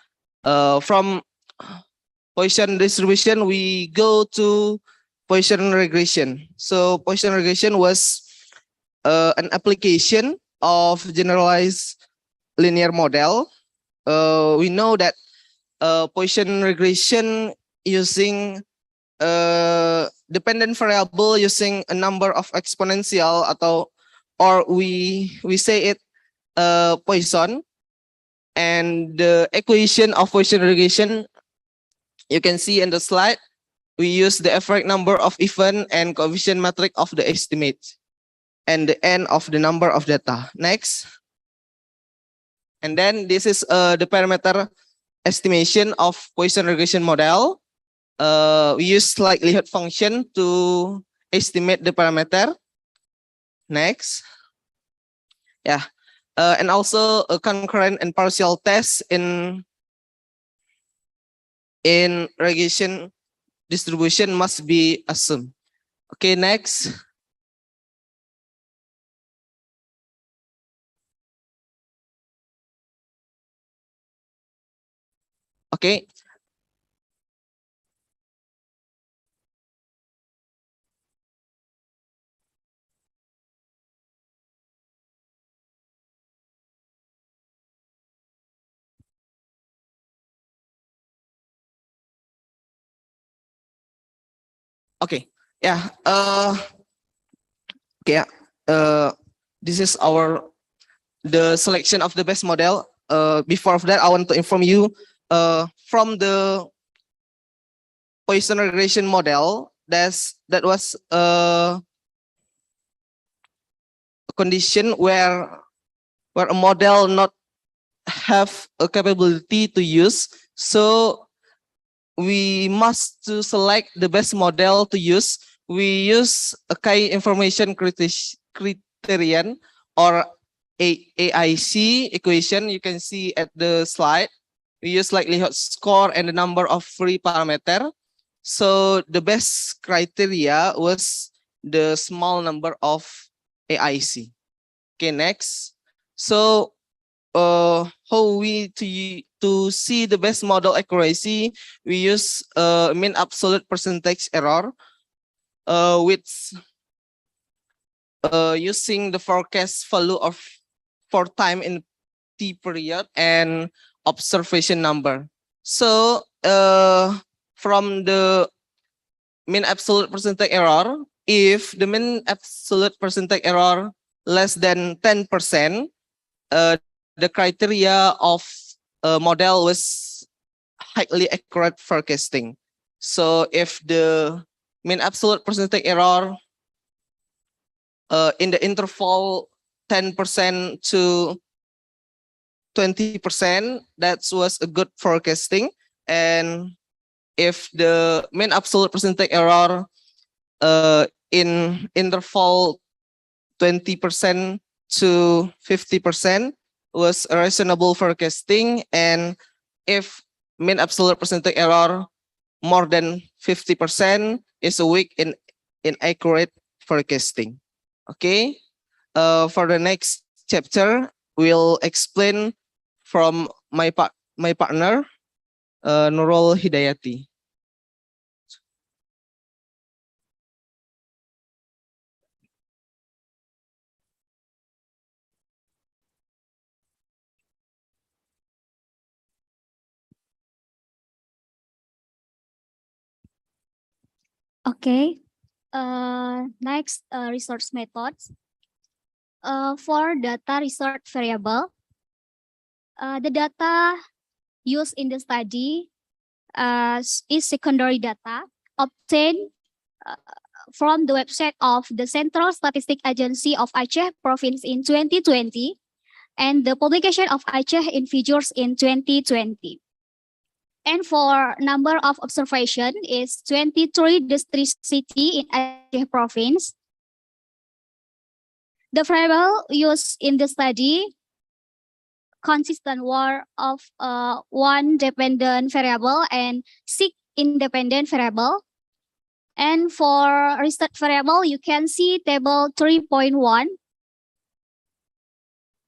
from Poisson distribution, we go to Poisson regression. So Poisson regression was an application of generalized linear model. We know that Poisson regression using dependent variable using a number of exponential or we say it Poisson, and the equation of Poisson regression you can see in the slide. We use the average number of event and coefficient metric of the estimate and the n of the number of data. Next, and then this is the parameter estimation of Poisson regression model. We use likelihood function to estimate the parameter. Next, yeah, and also a concurrent and partial test in regression distribution must be assumed. Okay, next. Okay. Okay, yeah. Okay, this is the selection of the best model. Before of that, I want to inform you from the Poisson regression model. That was a condition where a model not have a capability to use. So we must to select the best model to use. We use a key information criterion or AIC equation. You can see at the slide. We use likelihood score and the number of free parameter. So the best criteria was the small number of AIC. Okay, next. So how we to see the best model accuracy, we use mean absolute percentage error with using the forecast value of for time in t period and observation number. So from the mean absolute percentage error, if the mean absolute percentage error less than 10%, the criteria of a model was highly accurate forecasting. So if the mean absolute percentage error in the interval 10% to 20%, that was a good forecasting. And if the mean absolute percentage error in interval 20% to 50% was a reasonable forecasting, and if mean absolute percentage error more than 50% is a weak in inaccurate forecasting. Okay. For the next chapter, we'll explain from my partner, Nurul Hidayati. Okay. Next, resource methods. For data resource variable, the data used in the study is secondary data obtained from the website of the Central Statistic Agency of Aceh Province in 2020 and the publication of Aceh in Figures in 2020. And for number of observation is 23 district city in Aceh Province. The variable used in the study consistent were of one dependent variable and 6 independent variable. And for research variable, you can see table 3.1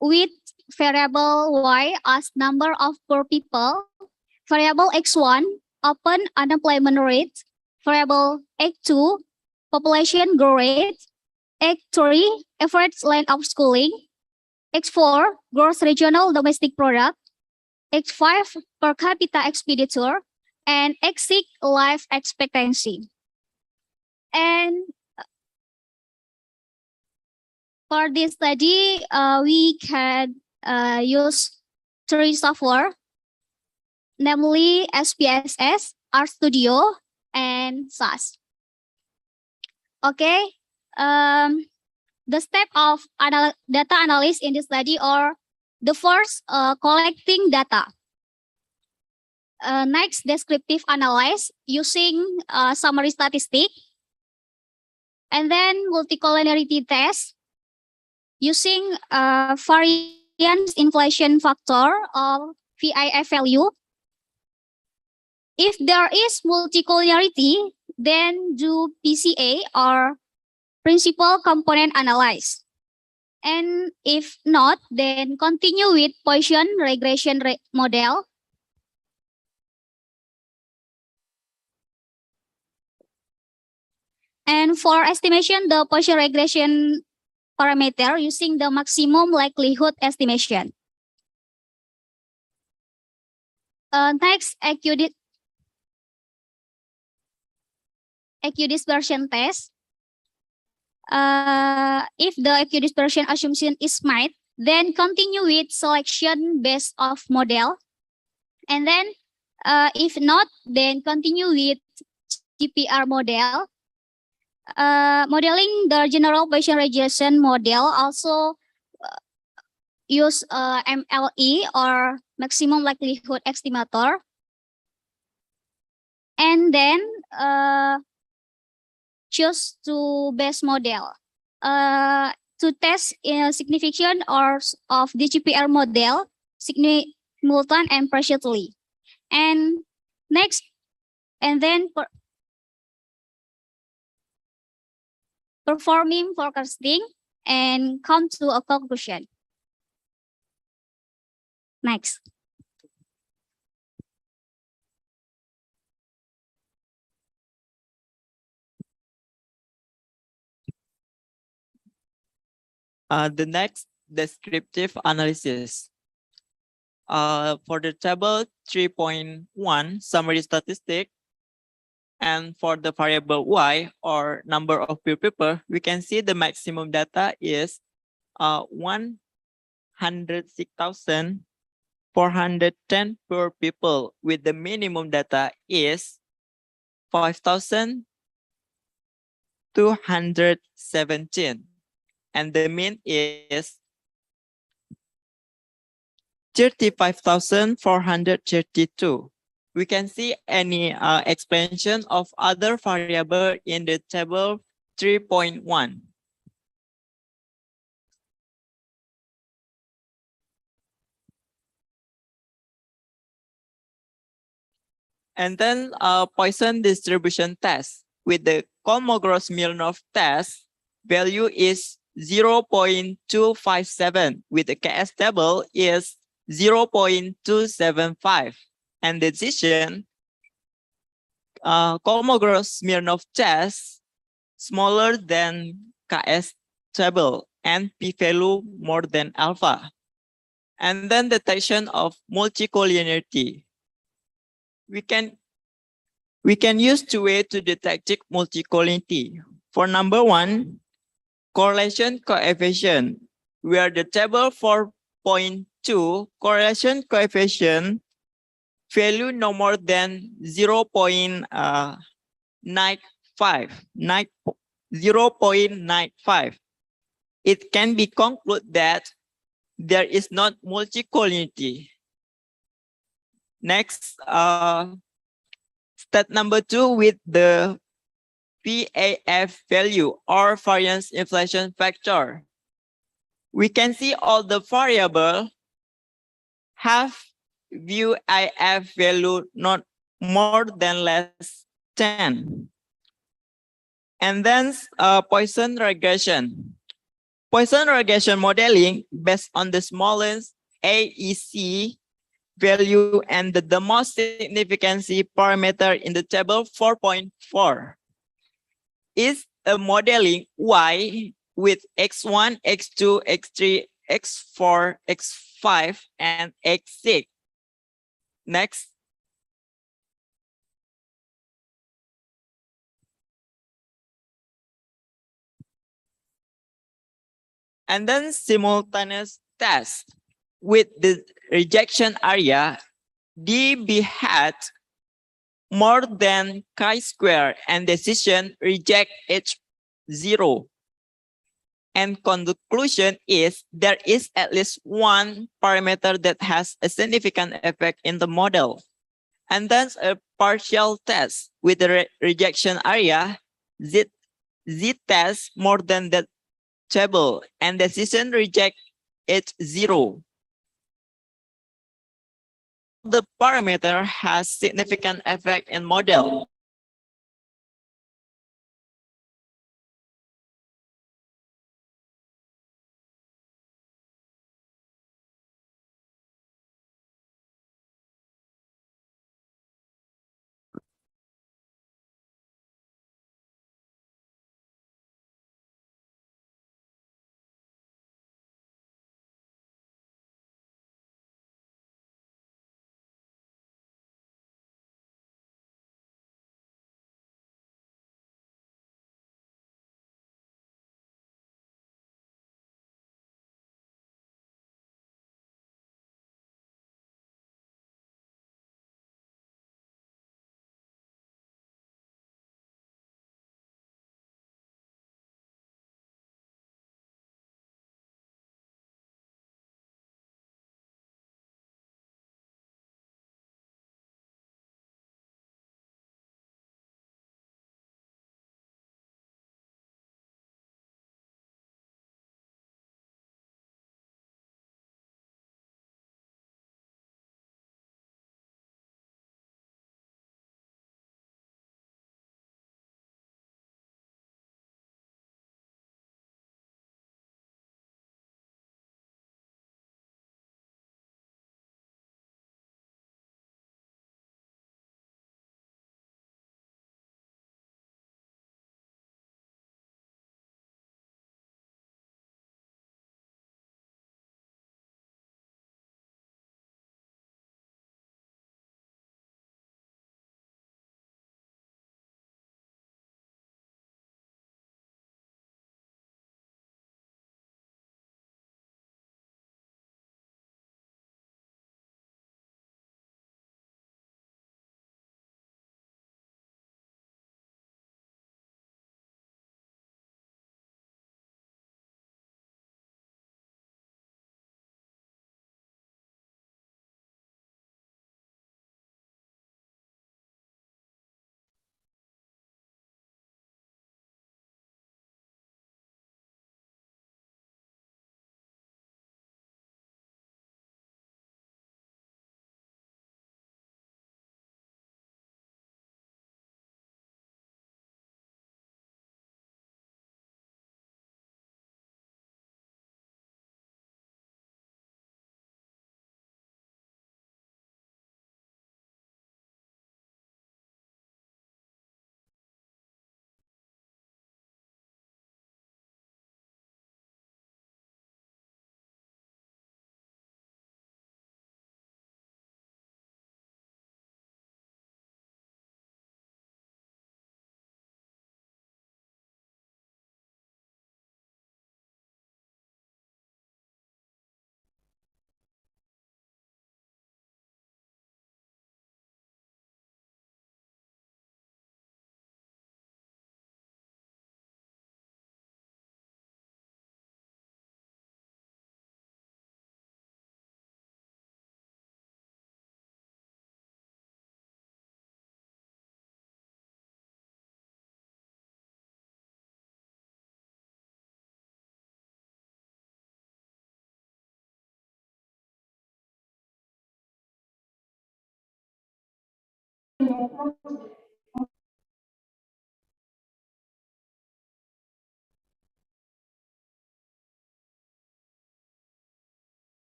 with variable Y as number of poor people, variable X1 open unemployment rate, variable X2 population growth rate, X3 average length of schooling, X4 gross regional domestic product, X5 per capita expenditure, and X6 life expectancy. And for this study, we can use 3 software, namely SPSS, RStudio, and SAS. Okay. The step of data analysis in this study are the first, collecting data. Next, descriptive analysis using summary statistic. And then multicollinearity test using variance inflation factor or VIF value. If there is multicollinearity, then do PCA or principal component analysis. And if not, then continue with Poisson regression model. And for estimation, the Poisson regression parameter using the maximum likelihood estimation. Next, equidispersion test. If the equidispersion assumption is met, then continue with selection based off model. And then if not, then continue with GPR model. Modeling the general Bayesian regression model also use MLE or maximum likelihood estimator. And then choose to base model to test significance of the GPR model simultaneously and preciously. And next, and then performing forecasting and come to a conclusion. Next. The next, descriptive analysis. For the table 3.1, summary statistic, and for the variable Y or number of poor people, we can see the maximum data is 106,410 poor people, with the minimum data is 5,217. And the mean is 35,432. We can see any expansion of other variable in the table 3.1. And then Poisson distribution test with the Kolmogorov-Smirnov test value is 0.257 with the KS table is 0.275 and decision Kolmogorov-Smirnov test smaller than KS table and p-value more than alpha. And then detection of multicollinearity. We can use two ways to detect multicollinearity. For number one, correlation coefficient, where the table 4.2 correlation coefficient value no more than 0.95. It can be concluded that there is not multicollinearity. Next, step number two with the VAF value or variance inflation factor. We can see all the variable have VIF value not more than less 10. And then Poisson regression. Poisson regression modeling based on the smallest AEC value and the most significance parameter in the table 4.4 is a modeling Y with X1, X2, X3, X4, X5, and X6. Next. And then simultaneous test with the rejection area, DB hat more than chi-square and decision reject H0. And conclusion is there is at least one parameter that has a significant effect in the model. And then a partial test with the rejection area, Z test more than that table and decision reject H0. The parameter has significant effect in model.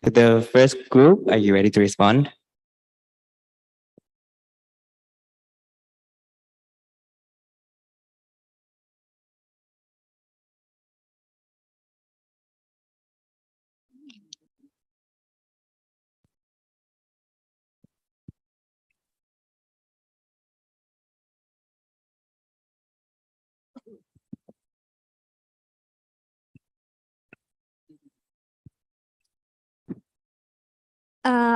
The first group, are you ready to respond?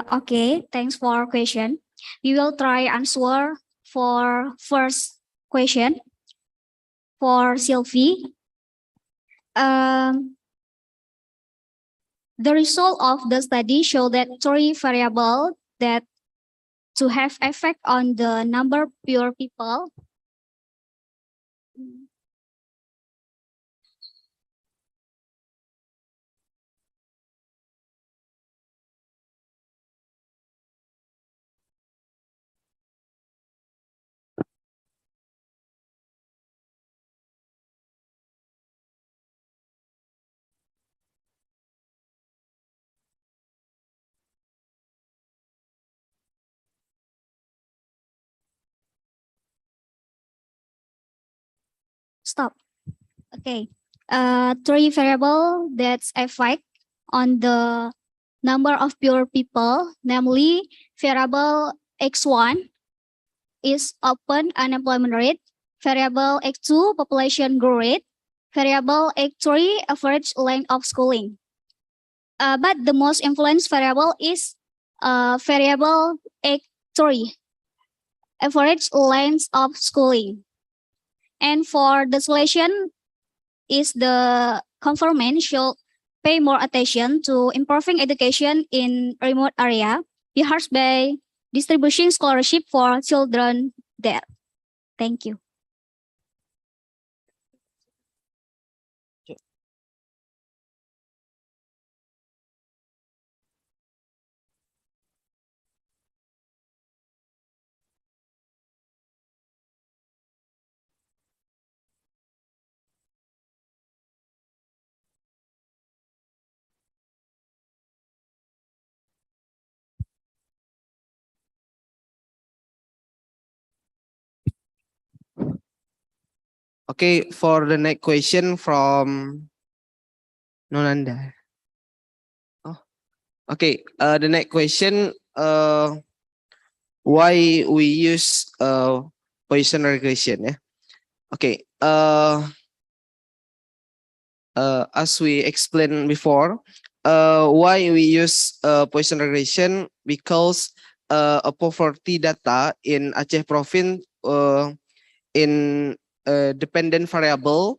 Okay, thanks for question. We will try answer for first question for Sylvie. The result of the study show that three variables that to have effect on the number pure people. Stop. Okay. Three variable that's effect on the number of pure people, namely variable x1 is open unemployment rate, variable x2 population growth rate, variable x3 average length of schooling. But the most influenced variable is variable x3 average length of schooling. And for the solution is the government should pay more attention to improving education in remote area, perhaps by distributing scholarship for children there. Thank you. Okay, for the next question from Nonanda. Oh, okay. The next question. Why we use Poisson regression? Yeah. Okay. As we explained before, why we use Poisson regression, because a poverty data in Aceh province in dependent variable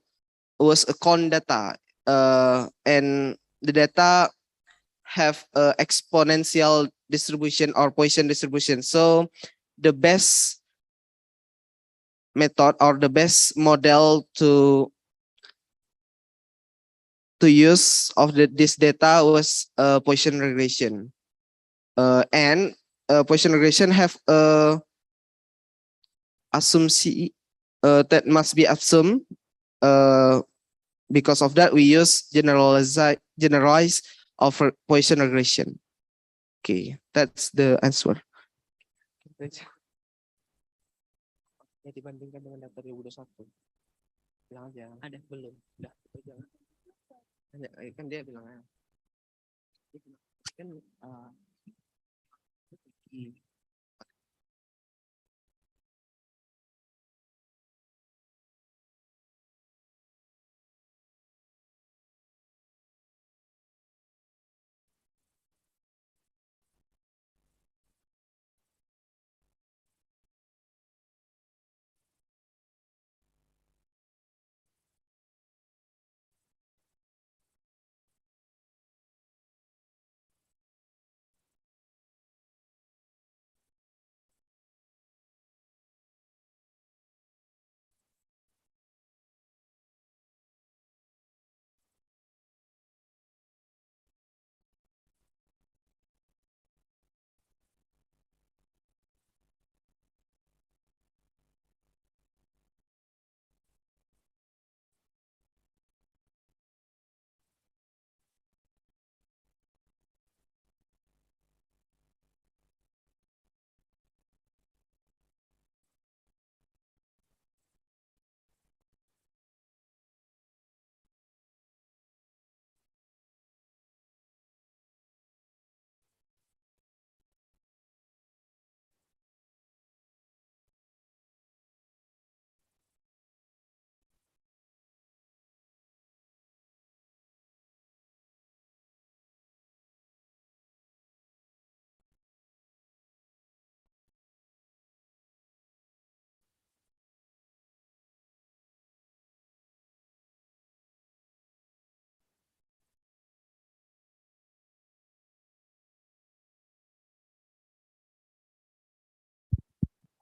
was a con data, and the data have exponential distribution or Poisson distribution. So the best method or the best model to use of this data was Poisson regression, and Poisson regression have a assumption that must be assumed. Because of that, we use generalized of Poisson regression. Okay, that's the answer. Dibandingkan dengan data 2021. Bilang aja. Ada belum? Udah. Kan dia bilang kan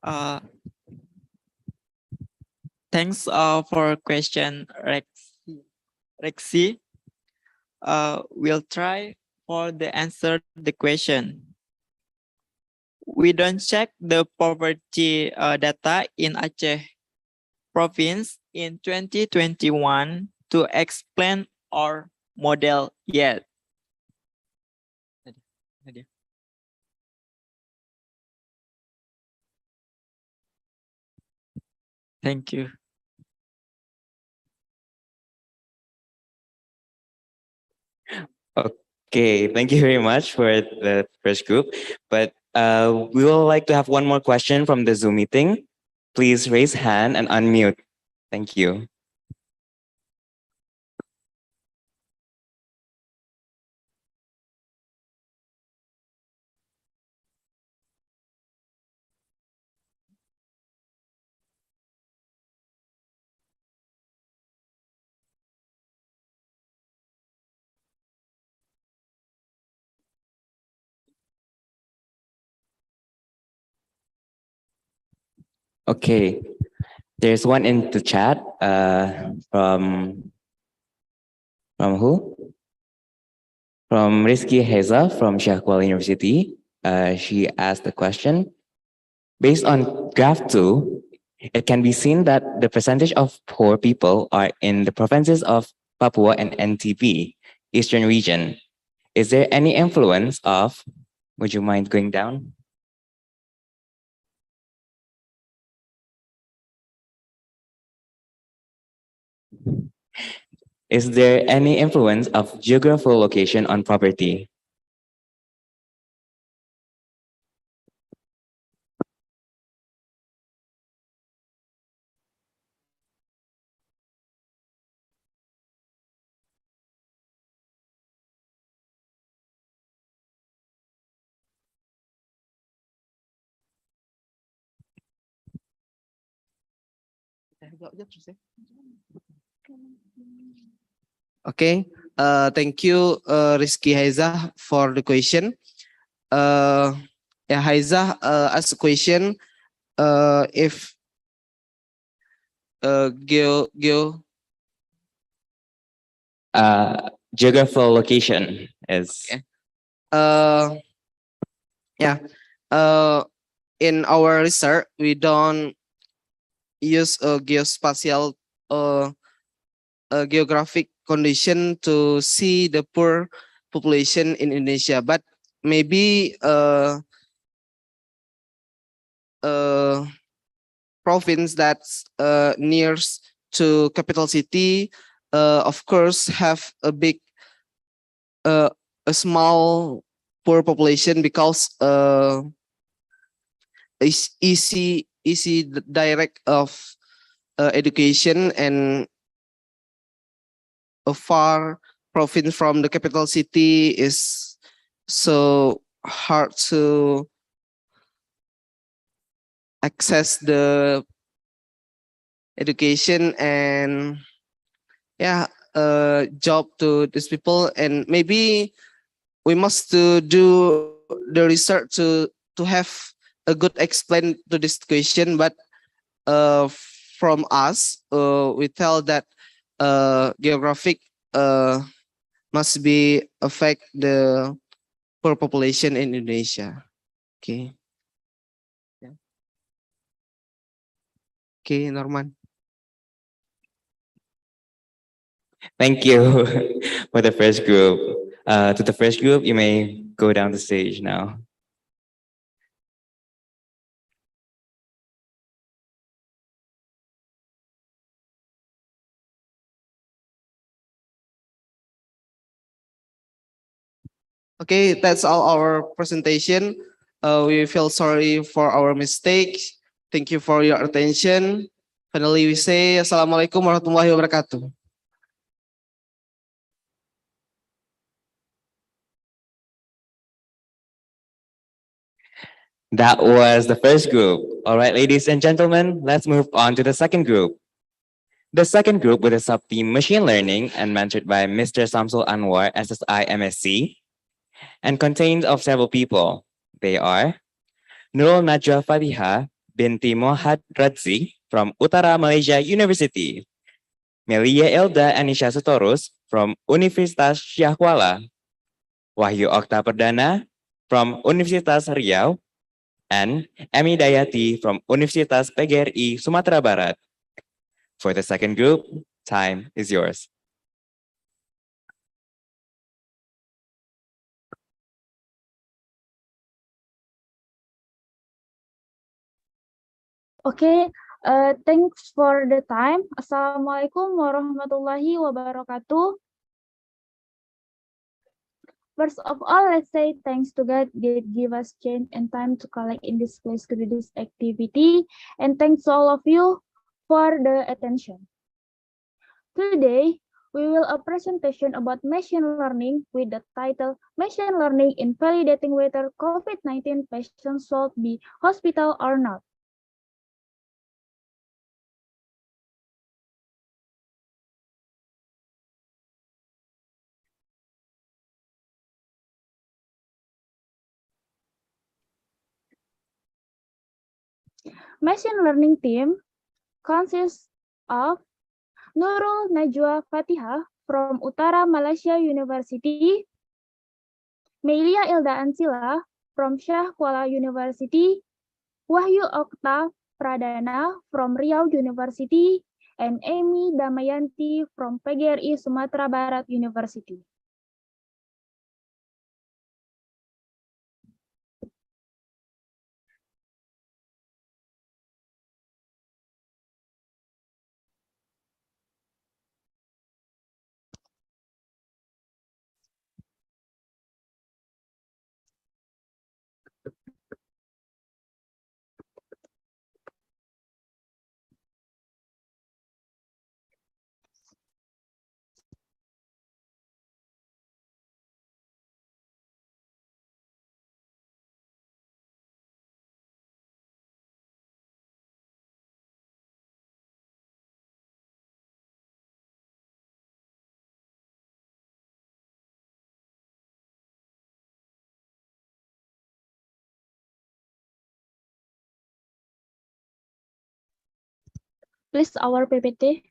Uh, Thanks for question, Rexy. We'll try for the answer the question. We don't check the poverty data in Aceh province in 2021 to explain our model yet. Thank you. Okay, thank you very much for the first group. But we would like to have one more question from the Zoom meeting. Please raise hand and unmute. Thank you. Okay, there's one in the chat from who? From Rizky Heza from Kuala University. She asked the question, based on graph 2, it can be seen that the percentage of poor people are in the provinces of Papua and NTB, Eastern region. Is there any influence of, would you mind going down? Is there any influence of geographical location on property? Okay. Thank you, Rizky Haizah, for the question. Yeah, Haizah asked a question. If geo Geographical location is Okay. Yeah. In our research, we don't use a geospatial geographic condition to see the poor population in Indonesia, but maybe province that's near to capital city, of course, have a big, a small poor population because it's easy direct of education, and a far province from the capital city is so hard to access the education and job to these people. And maybe we must to do the research to have a good explain to this question. But from us, we tell that geographic must be affect the poor population in Indonesia. Okay. Yeah. Okay, Norman. Thank you for the first group. To the first group, you may go down the stage now. Okay, that's all our presentation. We feel sorry for our mistakes. Thank you for your attention. Finally, we say Assalamualaikum warahmatullahi wabarakatuh. That was the first group. All right, ladies and gentlemen, let's move on to the second group. The second group with a sub-team machine learning and mentored by Mr. Samsul Anwar, SSI MSc, and contains of several people. They are Nurul Najwa Fatiha binti Mohad Radzi from Utara Malaysia University, Melia Elda Anisha Sutorus from Universitas Syiah Kuala, Wahyu Okta Perdana from Universitas Riau, and Emi Dayati from Universitas PGRI Sumatera Barat. For the second group, time is yours. Okay, thanks for the time. Assalamualaikum warahmatullahi wabarakatuh. First of all, let's say thanks to God that give us chance and time to collect in this place to do this activity. And thanks to all of you for the attention. Today, we will a presentation about machine learning with the title Machine Learning in Validating Whether COVID-19 Patients Should Be Hospital or Not. Machine learning team consists of Nurul Najwa Fatiha from Utara Malaysia University, Melia Ilda Ansila from Syiah Kuala University, Wahyu Okta Pradana from Riau University, and Amy Damayanti from PGRI Sumatera Barat University. Please, our PPT.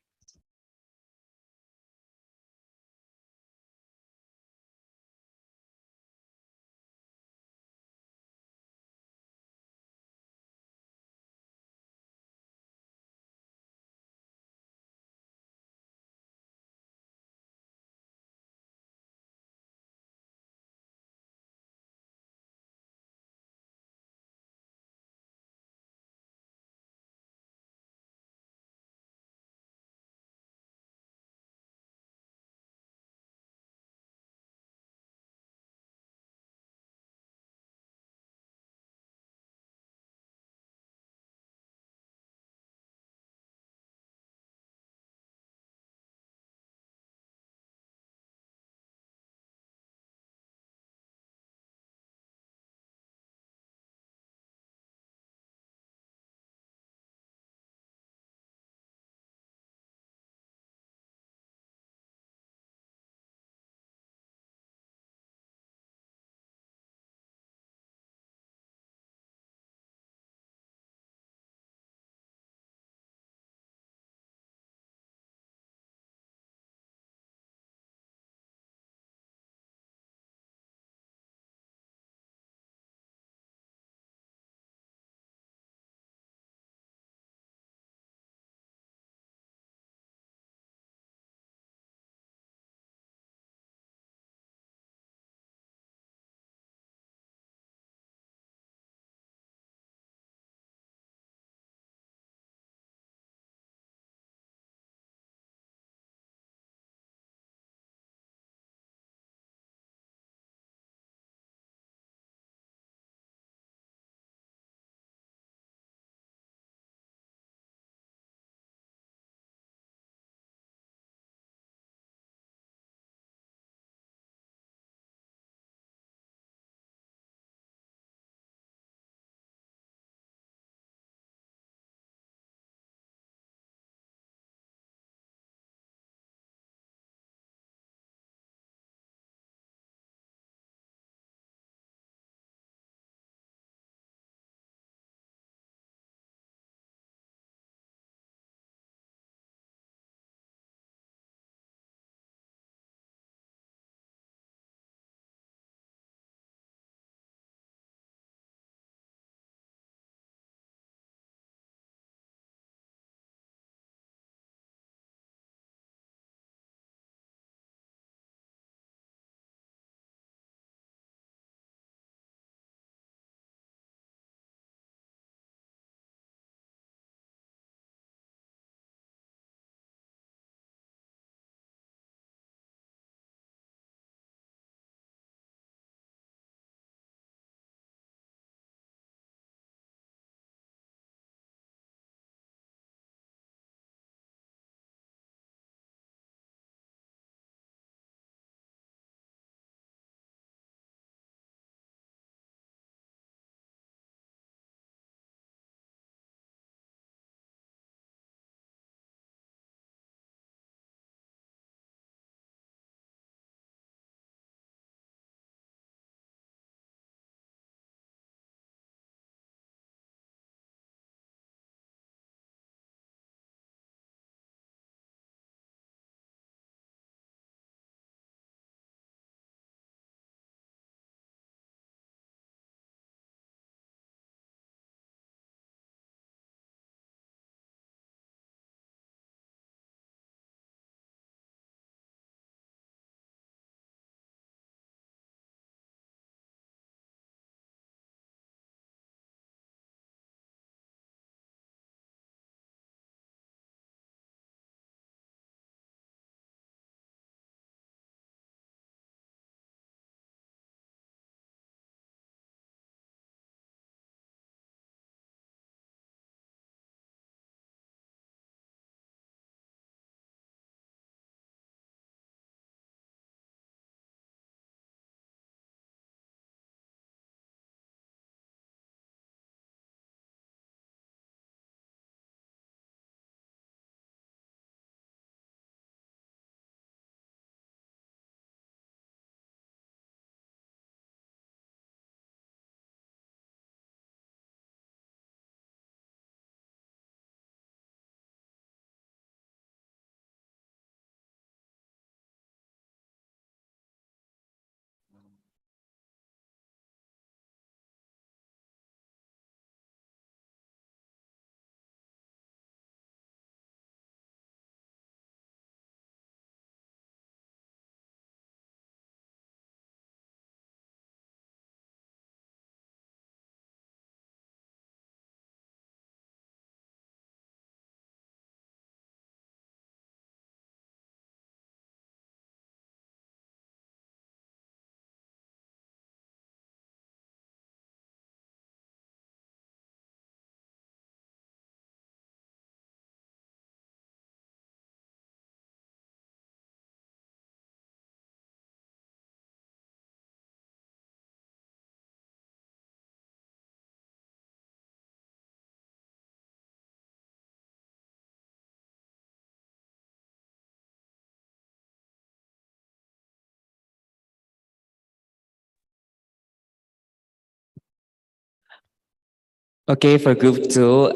Okay, for group two,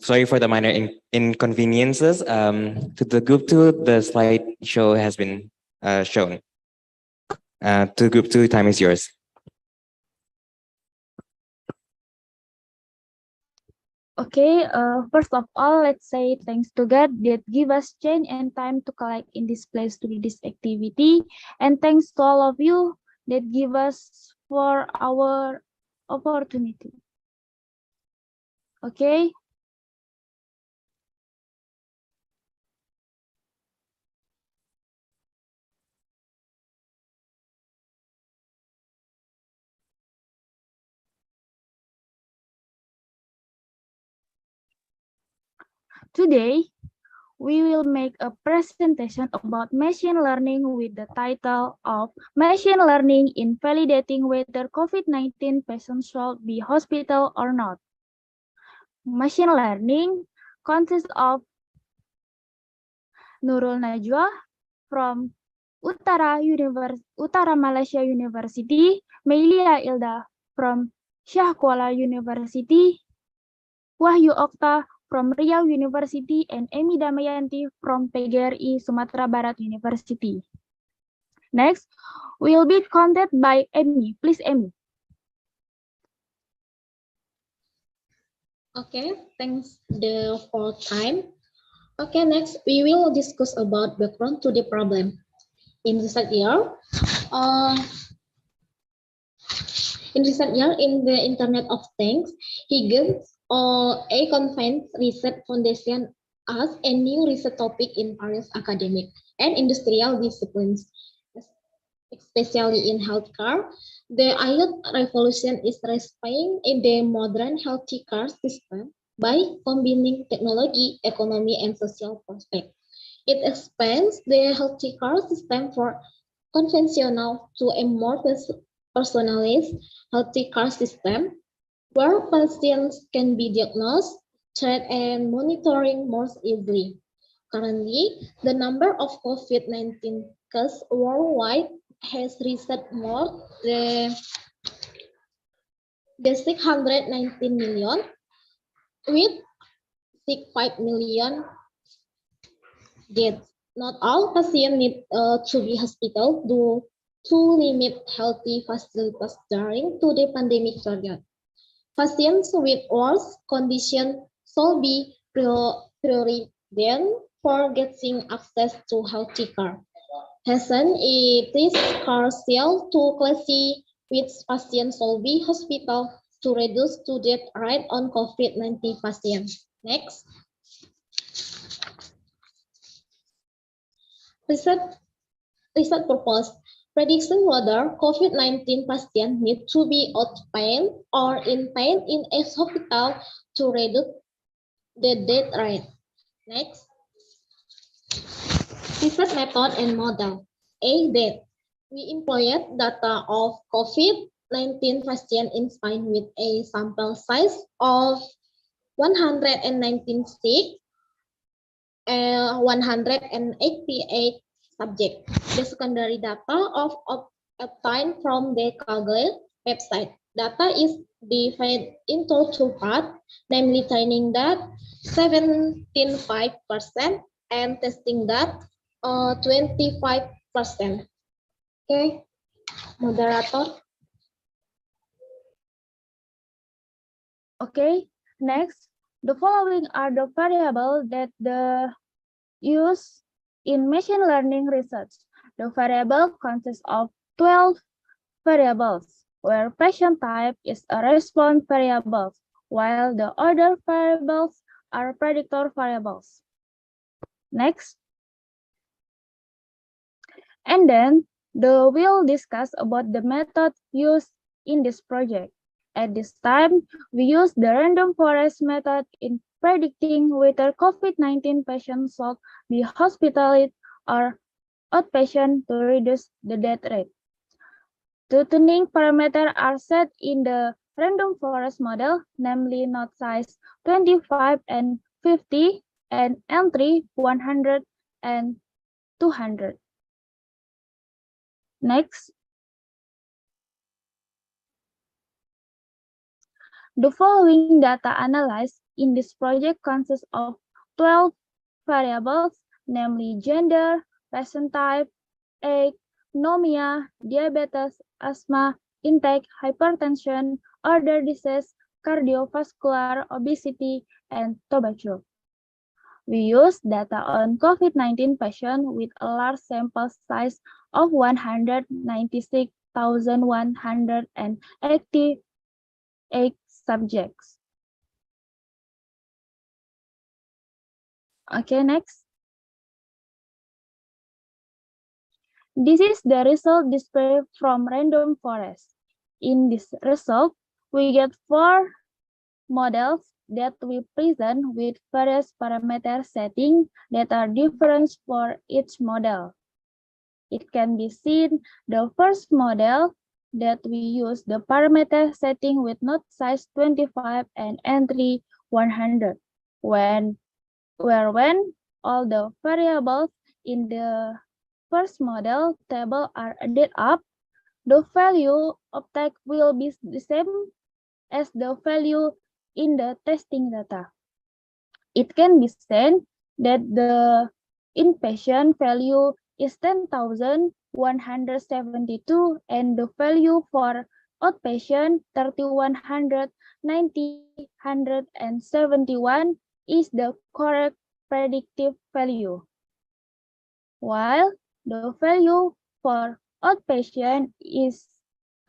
sorry for the minor inconveniences. To the group two, the slideshow has been shown. To group two, time is yours. Okay, first of all, let's say thanks to God that give us change and time to collect in this place to do this activity. And thanks to all of you that give us for our opportunity. Okay. Today, we will make a presentation about machine learning with the title of Machine Learning in Validating Whether COVID-19 Patients Should Be Hospital or Not. Machine learning consists of Nurul Najwa from Utara Malaysia University, Meilia Ilda from Kuala University, Wahyu Okta from Riau University, and Emi Damayanti from PGRI Sumatera Barat University. Next, we will be contacted by Emi. Please, Emi. Okay, thanks for time. Okay, next we will discuss about background to the problem. In recent year, in the Internet of Things, Higgins or a confined research foundation as a new research topic in various academic and industrial disciplines, especially in healthcare. The IoT revolution is responding in the modern healthcare system by combining technology, economy, and social prospects. It expands the healthcare system from conventional to a more personalized healthcare system where patients can be diagnosed, treated, and monitoring more easily. Currently, the number of COVID-19 cases worldwide has reached more than 619 million, with 65 million deaths. Not all patients need to be hospital due to limit healthy facilities during the pandemic period. Patients with worse condition should be prioritized for getting access to healthcare. Hence, it is crucial to classify which patients should be hospital to reduce the death rate on COVID-19 patients. Next. Research purpose. Prediction whether COVID-19 patients need to be outpatient or inpatient in a hospital to reduce the death rate. Next. Research method and model. A. Death. We employed data of COVID-19 patients in Spain with a sample size of 119 sick and 188 subjects. The secondary data obtained from the Kaggle website. Data is divided into two parts, namely training that 17.5% and testing that 25%. Okay, moderator. Okay, next, the following are the variables that the use in machine learning research. The variable consists of 12 variables, where patient type is a response variable, while the other variables are predictor variables. Next. And then we'll discuss about the method used in this project. At this time, we use the random forest method in predicting whether COVID-19 patients should be hospitalized or outpatient to reduce the death rate. Two tuning parameters are set in the random forest model, namely node size 25 and 50 and N3 100 and 200. Next. The following data analyzed in this project consists of 12 variables, namely gender, patient type, age, anemia, diabetes, asthma, intake, hypertension, other disease, cardiovascular, obesity, and tobacco. We use data on COVID-19 patients with a large sample size of 196,188 subjects. Okay, next. This is the result displayed from random forest. In this result, we get 4 models that we present with various parameter settings that are different for each model. It can be seen the first model that we use the parameter setting with node size 25 and entry 100, when all the variables in the first model table are added up, the value obtained will be the same as the value in the testing data. It can be said that the inpatient value is 10,172 and the value for outpatient 3,171 is the correct predictive value, while the value for outpatient is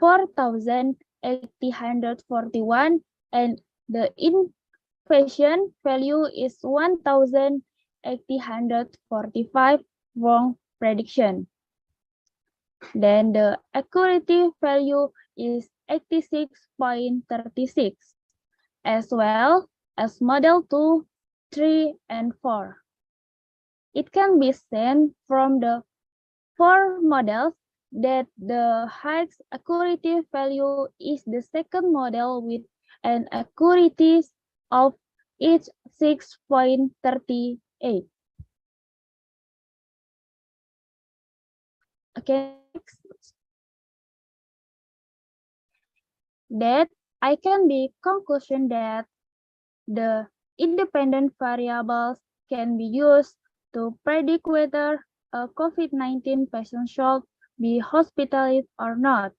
4,841 and the inpatient value is 1,845 wrong prediction. Then the accuracy value is 86.36, as well as model 2, 3, and 4. It can be seen from the 4 models that the highest accuracy value is the second model with an accuracy of each 6.38. Okay, next. That I can be conclusion that the independent variables can be used to predict whether a COVID-19 patient should be hospitalized or not.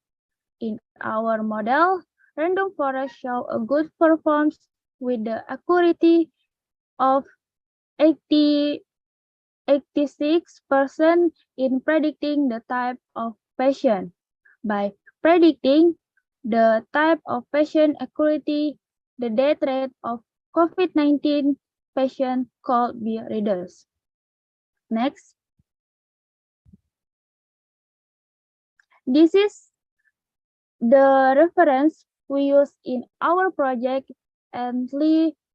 In our model, random forest show a good performance with the accuracy of 86% in predicting the type of patient. By predicting the type of patient accuracy, the death rate of COVID-19 patient could be reduced. Next. This is the reference we use in our project and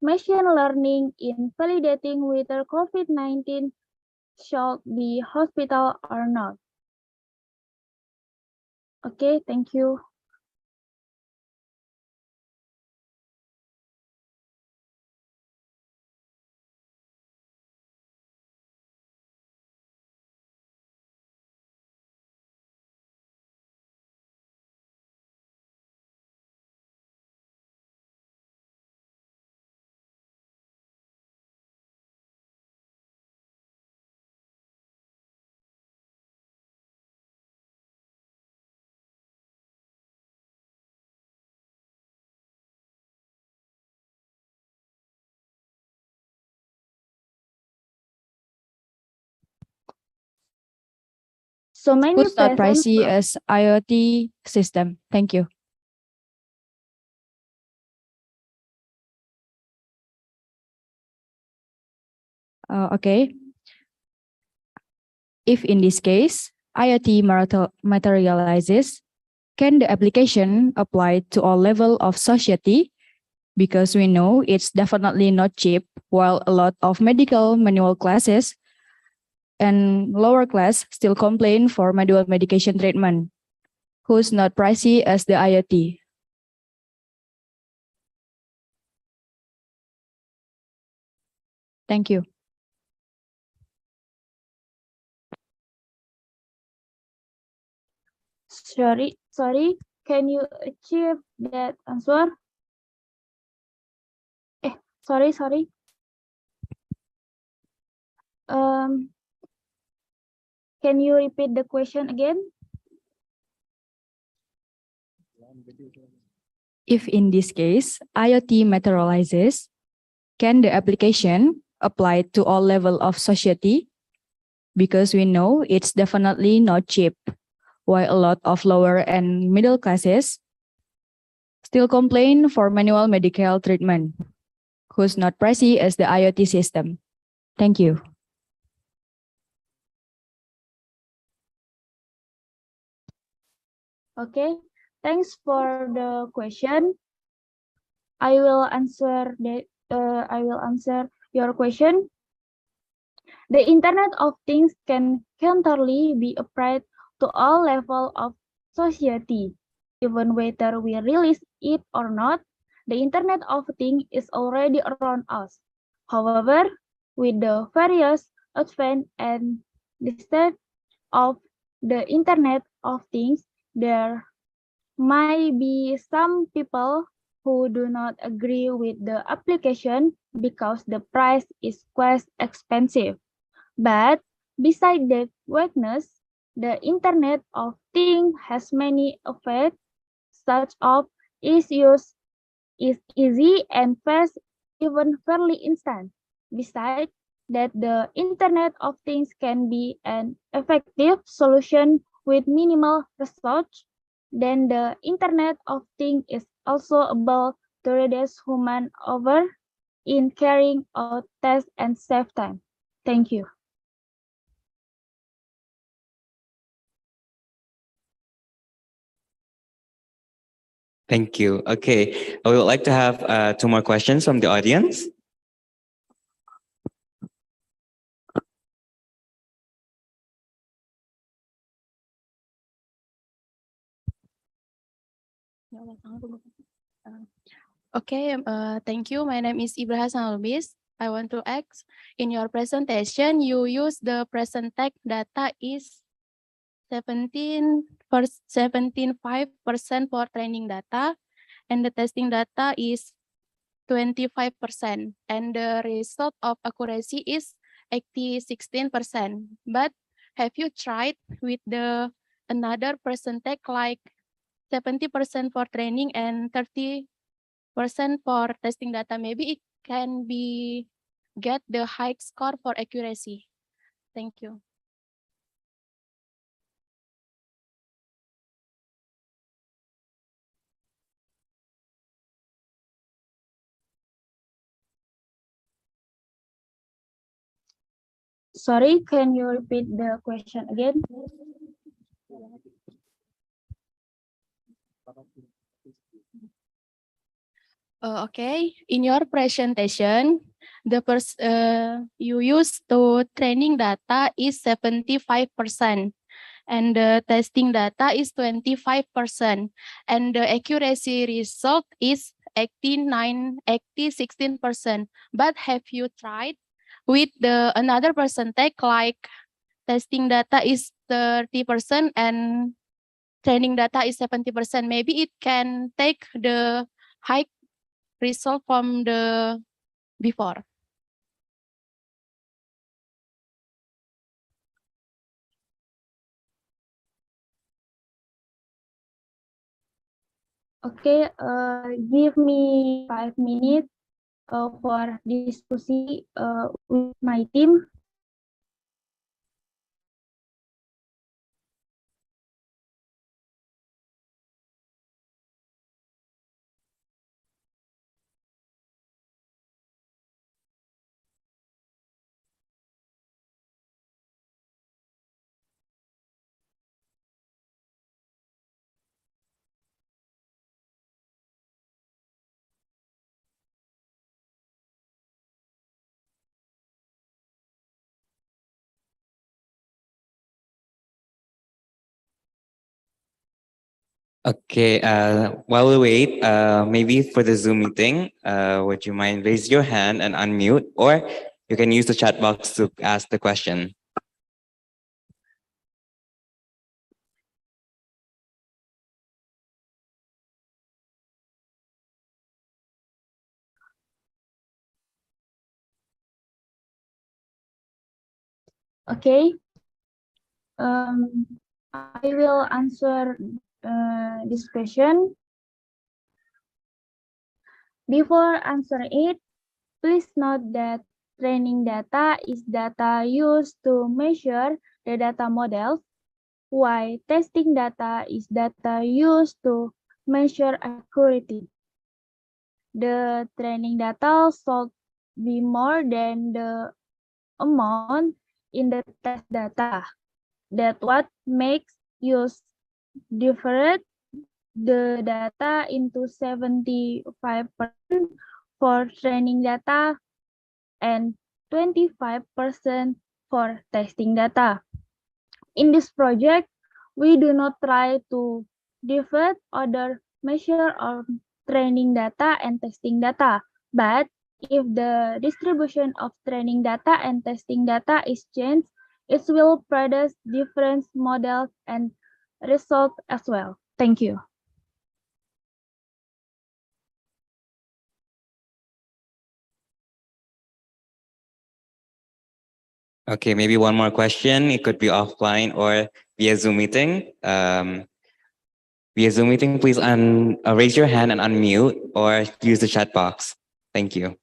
machine learning in validating whether COVID-19 should be hospital or not. Okay, thank you. So many Who's not present pricey as IoT system? Thank you. Okay. If in this case, IoT materializes, can the application apply to all level of society? Because we know it's definitely not cheap, while a lot of medical manual classes and lower class still complain for manual medication treatment. Who's not pricey as the IoT? Thank you. Sorry, can you achieve that answer? Sorry. Can you repeat the question again? If in this case, IoT materializes, can the application apply to all level of society? Because we know it's definitely not cheap, while a lot of lower and middle classes still complain for manual medical treatment, who's not pricey as the IoT system. Thank you. Okay, thanks for the question. I will answer your question. The Internet of Things can currently be applied to all levels of society. Even whether we realize it or not, the Internet of Things is already around us. However, with the various advances and the state of the Internet of Things, there might be some people who do not agree with the application because the price is quite expensive. But beside that weakness, the Internet of Things has many effects, such as its use is easy and fast, even fairly instant. Besides that, the Internet of Things can be an effective solution with minimal research. Then the Internet of Things is also able to reduce human error in carrying out tests and save time. Thank you. Thank you. Okay, we would like to have 2 more questions from the audience. Okay, thank you. My name is Ibrahim Sanalbis. I want to ask, in your presentation, you use the present tech data is 17.5% for training data, and the testing data is 25%, and the result of accuracy is 16%. But have you tried with the another percentage like 70% for training and 30% for testing data? Maybe it can be get the high score for accuracy. Thank you. Sorry, can you repeat the question again? Okay, in your presentation, you use to training data is 75%, and the testing data is 25%, and the accuracy result is 16%. But have you tried with the another percentage like testing data is 30% and training data is 70%? Maybe it can take the high result from the before. Okay, give me 5 minutes for discussion with my team. Okay, while we wait, maybe for the Zoom meeting, would you mind raise your hand and unmute, or you can use the chat box to ask the question. Okay. I will answer this question. Before answering it, please note that training data is data used to measure the data models, while testing data is data used to measure accuracy. The training data should be more than the amount in the test data. That's what makes use different the data into 75% for training data and 25% for testing data. In this project, we do not try to divide other measure of training data and testing data, but if the distribution of training data and testing data is changed, it will produce different models and results as well. Thank you. Okay, maybe one more question. It could be offline or via Zoom meeting. Via Zoom meeting, please raise your hand and unmute or use the chat box. Thank you.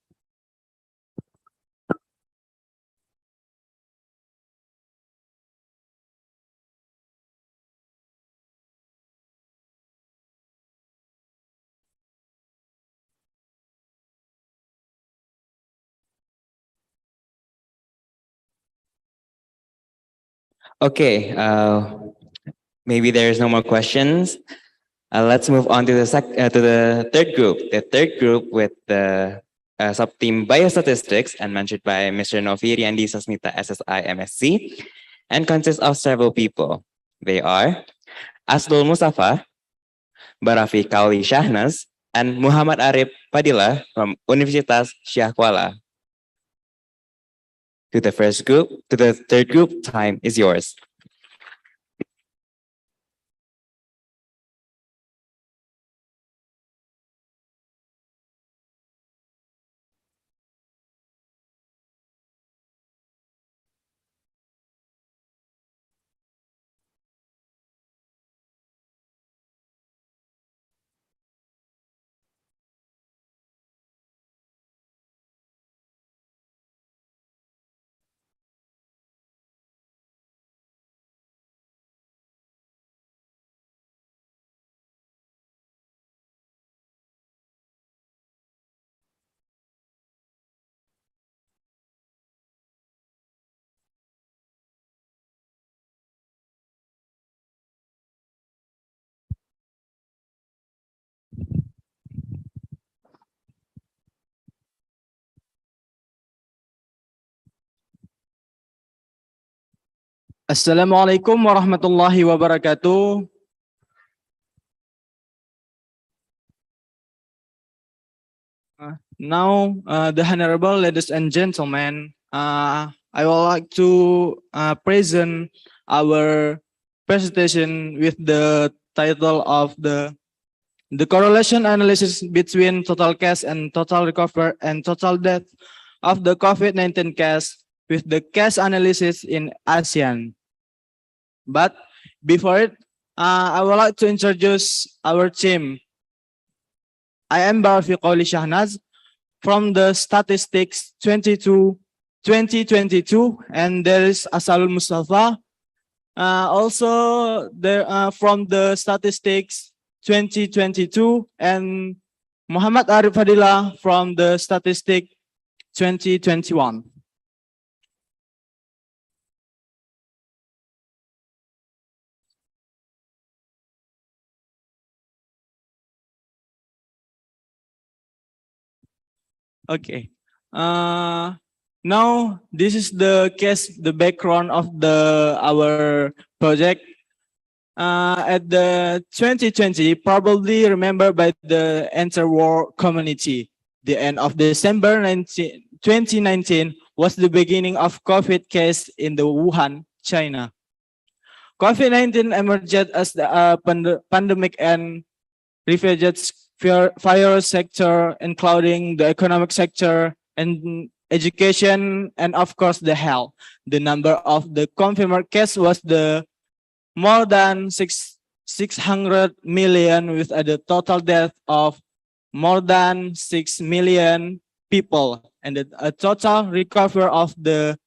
Okay, maybe there's no more questions. Let's move on to the third group. The third group with the sub-team Biostatistics and mentioned by Mr. Novi Riandi Sasmita SSI MSc and consists of several people. They are Asdul Mustafa, Barafi Kauli Shahnaz, and Muhammad Arif Padilla from Universitas Syiah Kuala. To the third group, time is yours. Assalamualaikum warahmatullahi wabarakatuh. Now, the Honorable ladies and gentlemen, I would like to present our presentation with the title of the correlation analysis between total case and total recovery and total death of the COVID-19 case with the case analysis in ASEAN. But before it, I would like to introduce our team. I am Barafi Kauli Shahnaz from the Statistics 2022, and there is Asdul Mustafa. Also, there from the Statistics 2022, and Muhammad Arif Padilla from the Statistic 2021. Okay. Now this is the background of our project. At the 2020, probably remembered by the interwar community. The end of December 2019 was the beginning of COVID case in the Wuhan, China. COVID-19 emerged as the pandemic and ravaged virus sector, including the economic sector, and education, and of course the health. The number of the confirmed case was the more than 600 million, with a total death of more than 6 million people, and a total recovery of the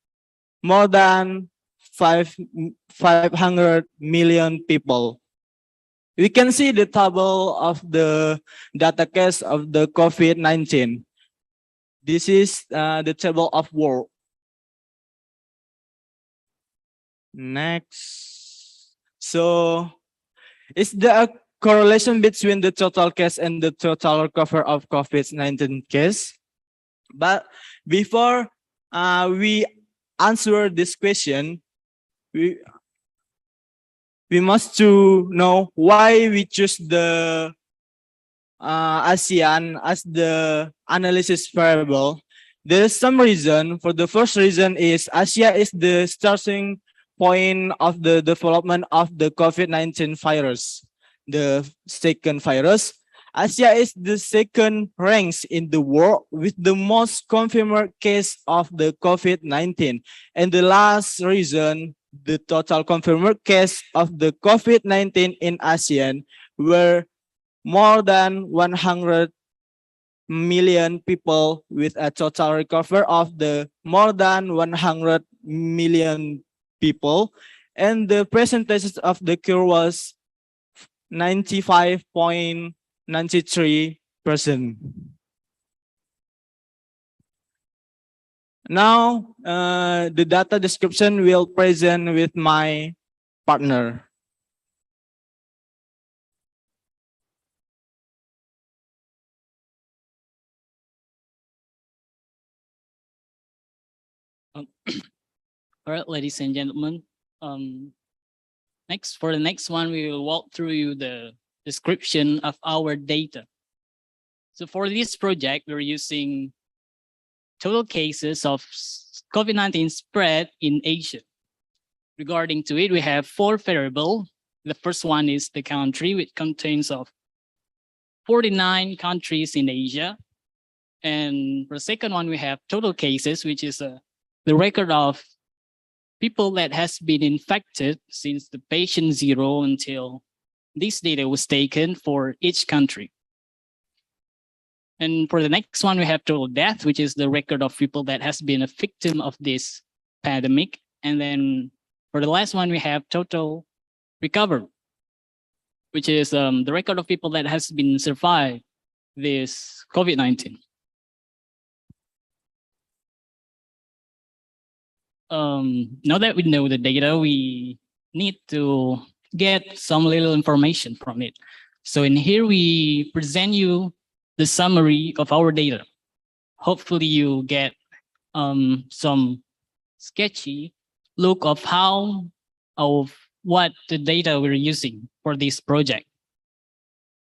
more than 500 million people. We can see the table of the data case of the COVID-19. This is the table of world. Next. So, is there a correlation between the total case and the total recovery of COVID-19 case? But before we answer this question, we must to know why we choose the ASEAN as the analysis variable. There is some reason. For the first reason is Asia is the starting point of the development of the COVID-19 virus. The second virus, Asia is the second ranks in the world with the most confirmed case of the COVID-19. And the last reason, the total confirmed case of the COVID-19 in ASEAN were more than 100 million people, with a total recovery of the more than 100 million people. And the percentage of the cure was 95.93%. Now, the data description will present with my partner. All right, ladies and gentlemen. For the next one, we will walk through you the description of our data. So for this project, we're using total cases of COVID-19 spread in Asia. Regarding to it, we have 4 variables. The first one is the country, which contains of 49 countries in Asia. And for the second one, we have total cases, which is the record of people that has been infected since the patient 0 until this data was taken for each country. And for the next one, we have total death, which is the record of people that has been a victim of this pandemic. And then for the last one, we have total recovery, which is the record of people that has been survived this COVID-19. Now that we know the data, we need to get some little information from it. So in here, we present you the summary of our data. Hopefully you get some sketchy look of what the data we're using for this project.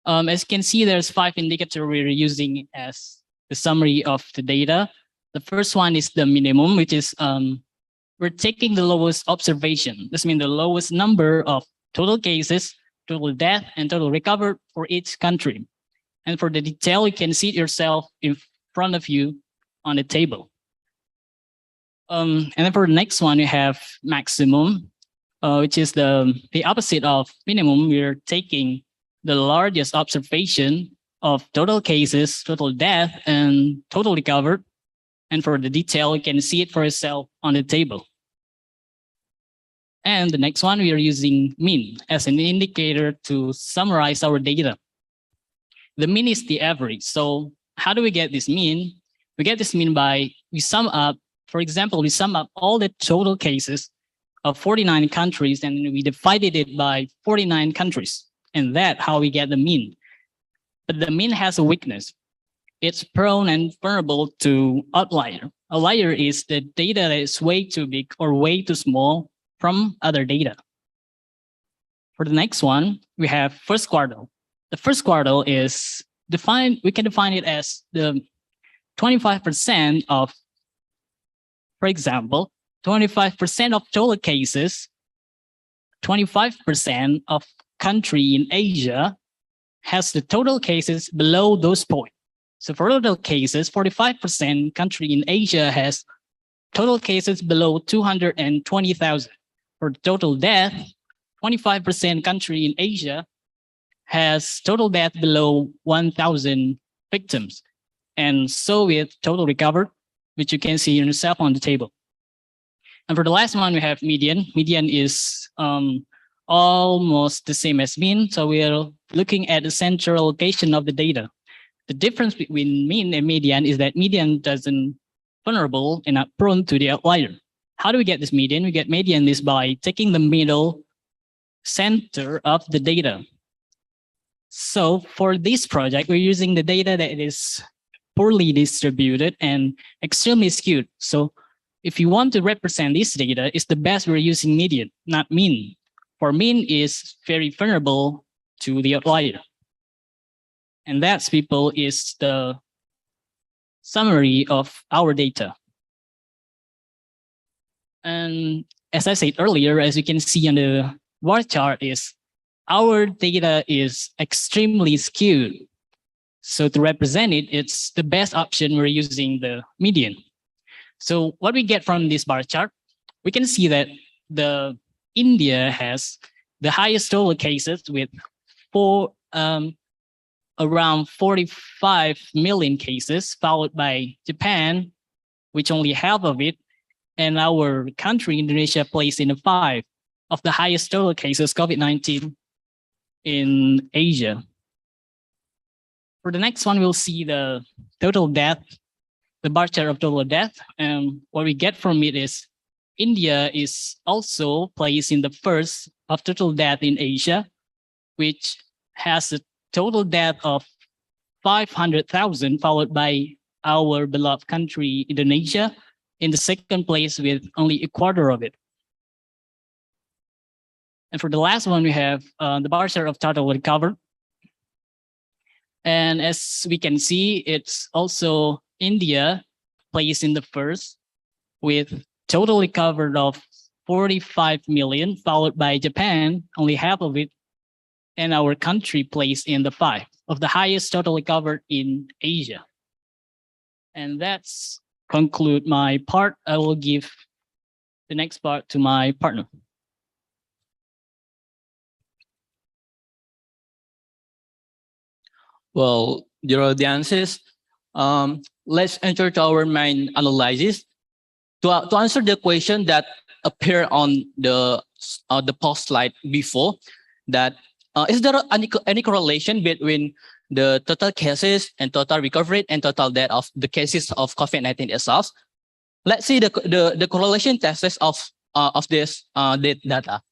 As you can see, there's 5 indicators we're using as the summary of the data. The first one is the minimum, which is we're taking the lowest observation. This means the lowest number of total cases, total death, and total recovered for each country. And for the detail, you can see it yourself in front of you on the table. And then for the next one, you have maximum, which is the opposite of minimum. We're taking the largest observation of total cases, total death, and total recovered. And for the detail, you can see it for yourself on the table. And the next one, we are using mean as an indicator to summarize our data. The mean is the average. So how do we get this mean? We get this mean by we sum up, for example, we sum up all the total cases of 49 countries and we divided it by 49 countries. And that's how we get the mean. But the mean has a weakness. It's prone and vulnerable to outlier. Outlier is the data that is way too big or way too small from other data. For the next one, we have first quartile. The first quartile is defined, we can define it as the 25% of, for example, 25% of total cases, 25% of country in Asia has the total cases below those points. So for total cases, 45% country in Asia has total cases below 220,000. For total death, 25% country in Asia has total death below 1,000 victims. And so with total recovered, which you can see yourself on the table. And for the last one, we have median. Median is almost the same as mean. So we're looking at the central location of the data. The difference between mean and median is that median doesn't vulnerable and not prone to the outlier. How do we get this median? We get median is by taking the middle center of the data. So for this project, we're using the data that is poorly distributed and extremely skewed. So if you want to represent this data, it's the best we're using median, not mean. For mean is very vulnerable to the outlier. And that's, people, is the summary of our data. And as I said earlier, as you can see on the bar chart, is our data is extremely skewed. So to represent it, it's the best option. We're using the median. So what we get from this bar chart, we can see that the India has the highest total cases with around 45 million cases, followed by Japan, which only half of it, and our country, Indonesia, placed in the 5 of the highest total cases COVID-19 in Asia. For the next one, we'll see the total death, the bar chart of total death. And what we get from it is India is also placed in the 1st of total death in Asia, which has a total death of 500,000, followed by our beloved country, Indonesia, in the 2nd place with only a quarter of it. And for the last one, we have the bar chart of total recovered. And as we can see, it's also India placed in the 1st with total recovered of 45 million, followed by Japan, only half of it, and our country placed in the 5 of the highest total recovered in Asia. And that's conclude my part. I will give the next part to my partner. Well, dear audiences, let's enter to our main analysis. To answer the question that appeared on the post slide before, that is there any correlation between the total cases and total recovery and total death of the cases of COVID-19 itself? Let's see the correlation tests of this data.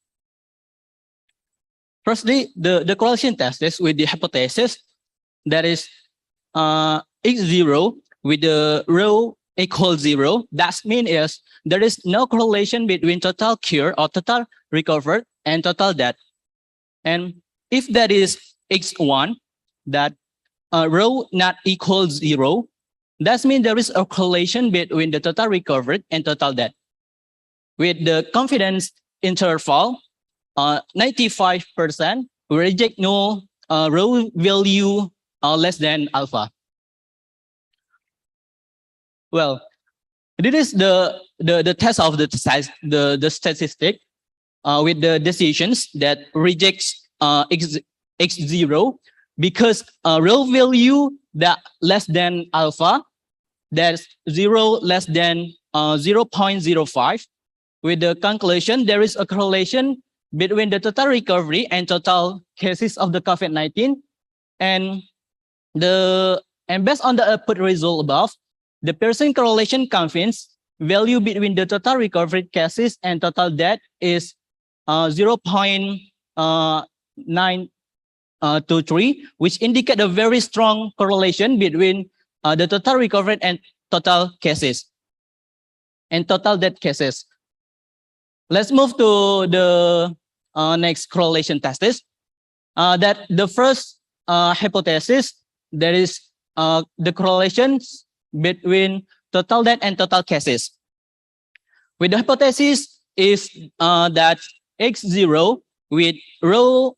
Firstly, the correlation tests with the hypothesis that is x0 with the rho equals 0. That means is there is no correlation between total cure or total recovered and total death. And if that is x1, that rho not equals 0, that means there is a correlation between the total recovered and total death. With the confidence interval 95%, we reject no rho value less than alpha. Well, this is the test of the statistic with the decisions that rejects x0 because rho value that less than alpha, that's 0 less than 0.05. With the conclusion, there is a correlation between the total recovery and total cases of the COVID-19, and based on the output result above, the Pearson correlation confidence value between the total recovery cases and total death is 0.923, which indicate a very strong correlation between the total recovery and total cases and total death cases. Let's move to the next correlation test. That the first hypothesis, there is the correlations between total death and total cases. With the hypothesis is that x0 with rho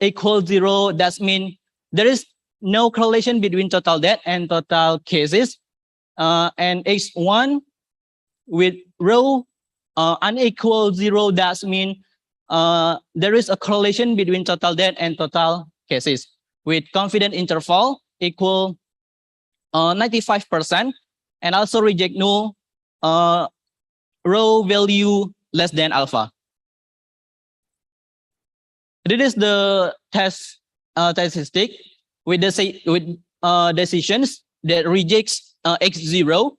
equals 0, that means there is no correlation between total death and total cases. And X1 with row unequal 0, that means there is a correlation between total death and total cases with confidence interval equal 95%, and also reject null row value less than alpha. This is the test statistic with decisions that rejects X0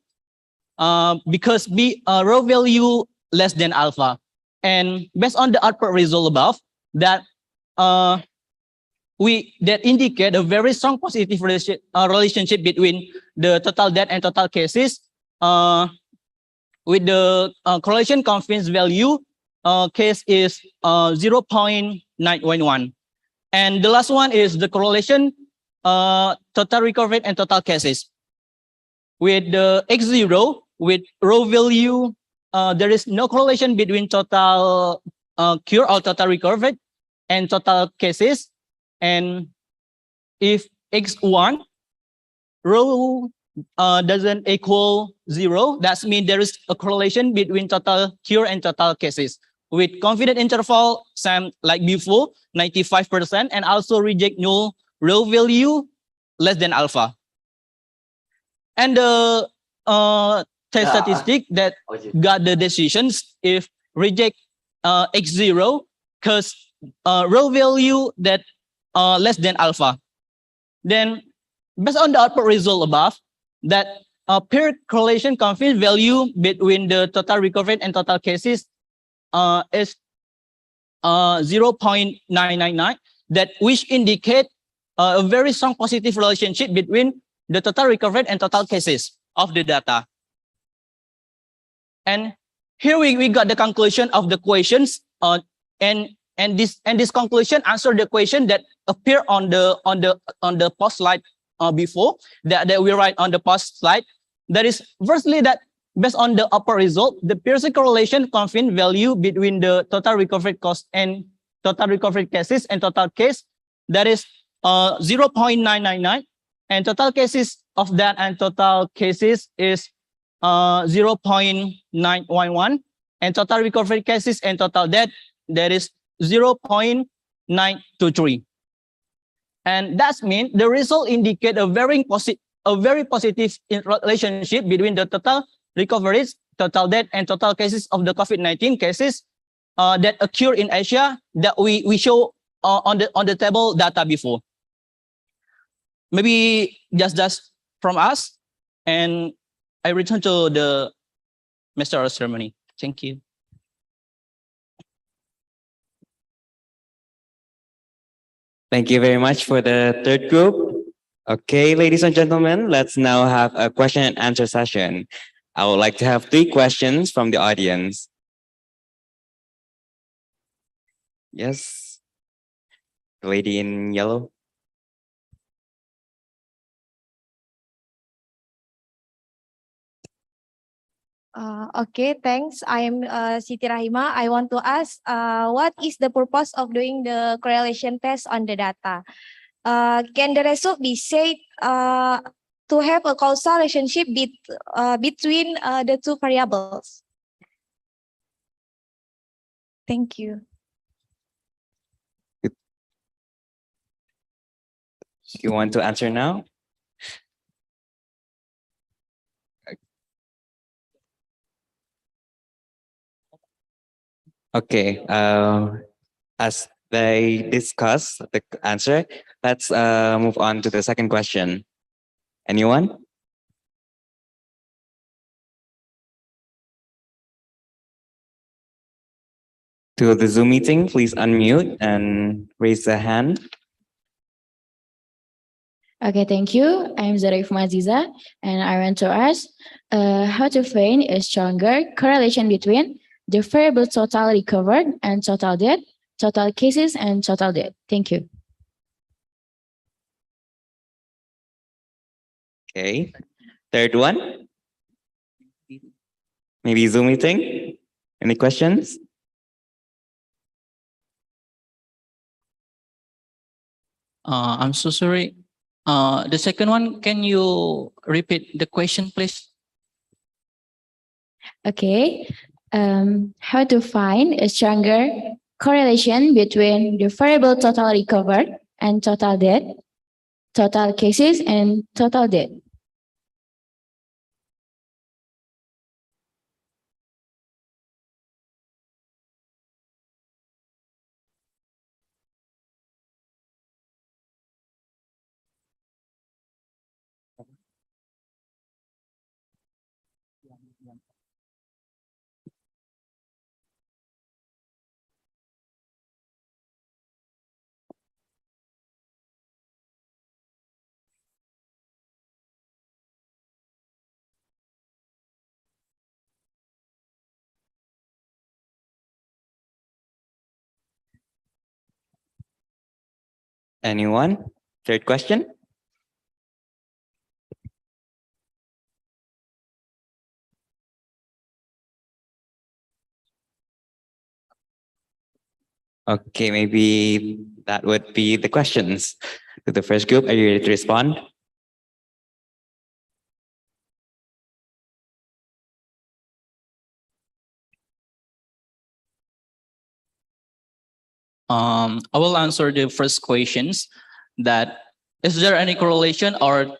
because row value less than alpha. And based on the output result above, that that indicate a very strong positive relationship between the total death and total cases with the correlation confidence value case is 0.911. And the last one is the correlation total recovery and total cases. With the X0, with row value, there is no correlation between total cure or total recovery and total cases. And if X1 row doesn't equal 0, that means there is a correlation between total cure and total cases. With confidence interval, same like before, 95%, and also reject null row value less than alpha. And the test statistic that got the decisions if reject X0 because row value that less than alpha. Then based on the output result above, that peer correlation confidence value between the total recovery and total cases is 0.999, that which indicate a very strong positive relationship between the total recovery and total cases of the data. And here we got the conclusion of the questions, and this conclusion answer the question that appear on the post slide before that we write on the post slide. That is firstly that based on the upper result, the Pearson correlation confidence value between the total recovery cost and total recovery cases and total case, that is 0.999, and total cases of that and total cases is 0.911, and total recovery cases and total death, that is 0.923. And that means the result indicate a very positive relationship between the total recoveries, total death, and total cases of the COVID-19 cases that occur in Asia that we show on the table data before. Maybe just from us, and I return to the master of ceremony. Thank you. Thank you very much for the third group. Okay, ladies and gentlemen, let's now have a question and answer session. I would like to have 3 questions from the audience. Yes, the lady in yellow. Okay, thanks. I am Siti Rahima. I want to ask, what is the purpose of doing the correlation test on the data? Can the result be said to have a causal relationship between the two variables? Thank you. You want to answer now? Okay, as they discuss the answer, let's move on to the second question. Anyone? To the Zoom meeting, please unmute and raise the hand. Okay, thank you. I'm Zarif Maziza, and I want to ask how to find a stronger correlation between the variable total recovered and total death, total cases, and total death. Thank you. Okay, third one. Maybe Zoom meeting. Any questions? I'm so sorry. The second one, can you repeat the question, please? Okay. How to find a stronger correlation between the variable total recovered and total death, total cases, and total death? Anyone? Third question? Okay, maybe that would be the questions. To the first group, are you ready to respond? I will answer the first questions. That is there any correlation or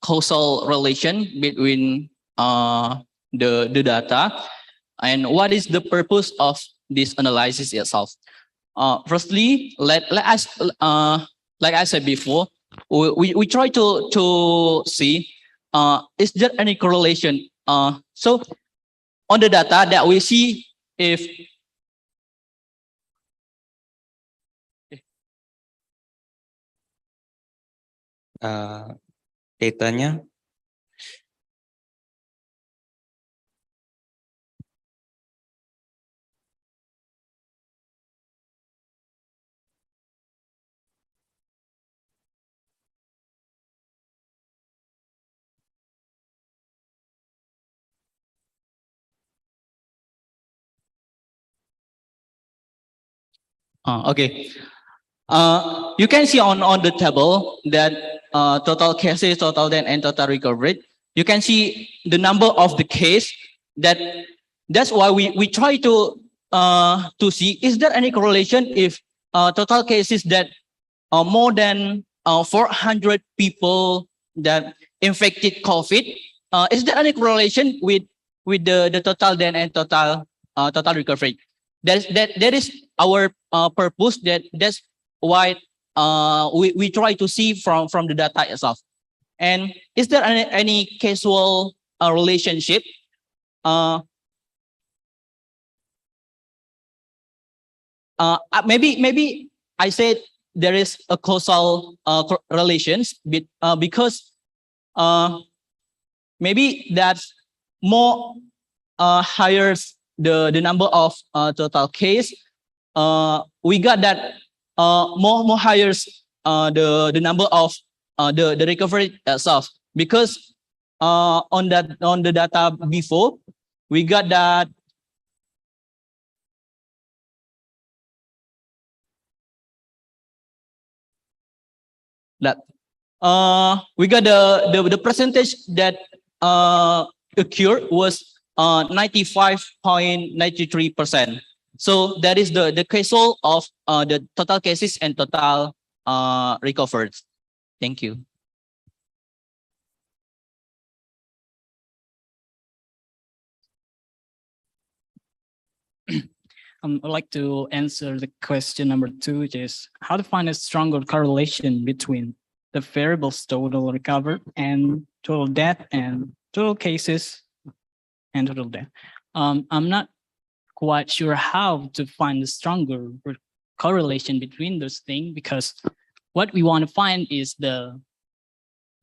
causal relation between the data, and what is the purpose of this analysis itself? Firstly, let us like I said before, we try to see is there any correlation? So on the data that we see, if Datanya. Okay. You can see on the table that total cases, total death, and total recovery. You can see the number of the case. That's why we try to see, is there any correlation if total cases that more than 400 people that infected COVID, is there any correlation with the total death and total recovery? That is our purpose. That's why we try to see from the data itself. And is there any causal relationship? Maybe I said there is a causal relations because maybe that's more higher the number of total case. We got that more higher the number of the recovery itself, because on the data before we got that we got the percentage that occurred was 95.93%. So that is the causal of the total cases and total recovered. Thank you. I'd like to answer the question number 2, which is how to find a stronger correlation between the variables total recovered and total death and total cases and total death. I'm not quite sure how to find a stronger correlation between those things, because what we want to find is the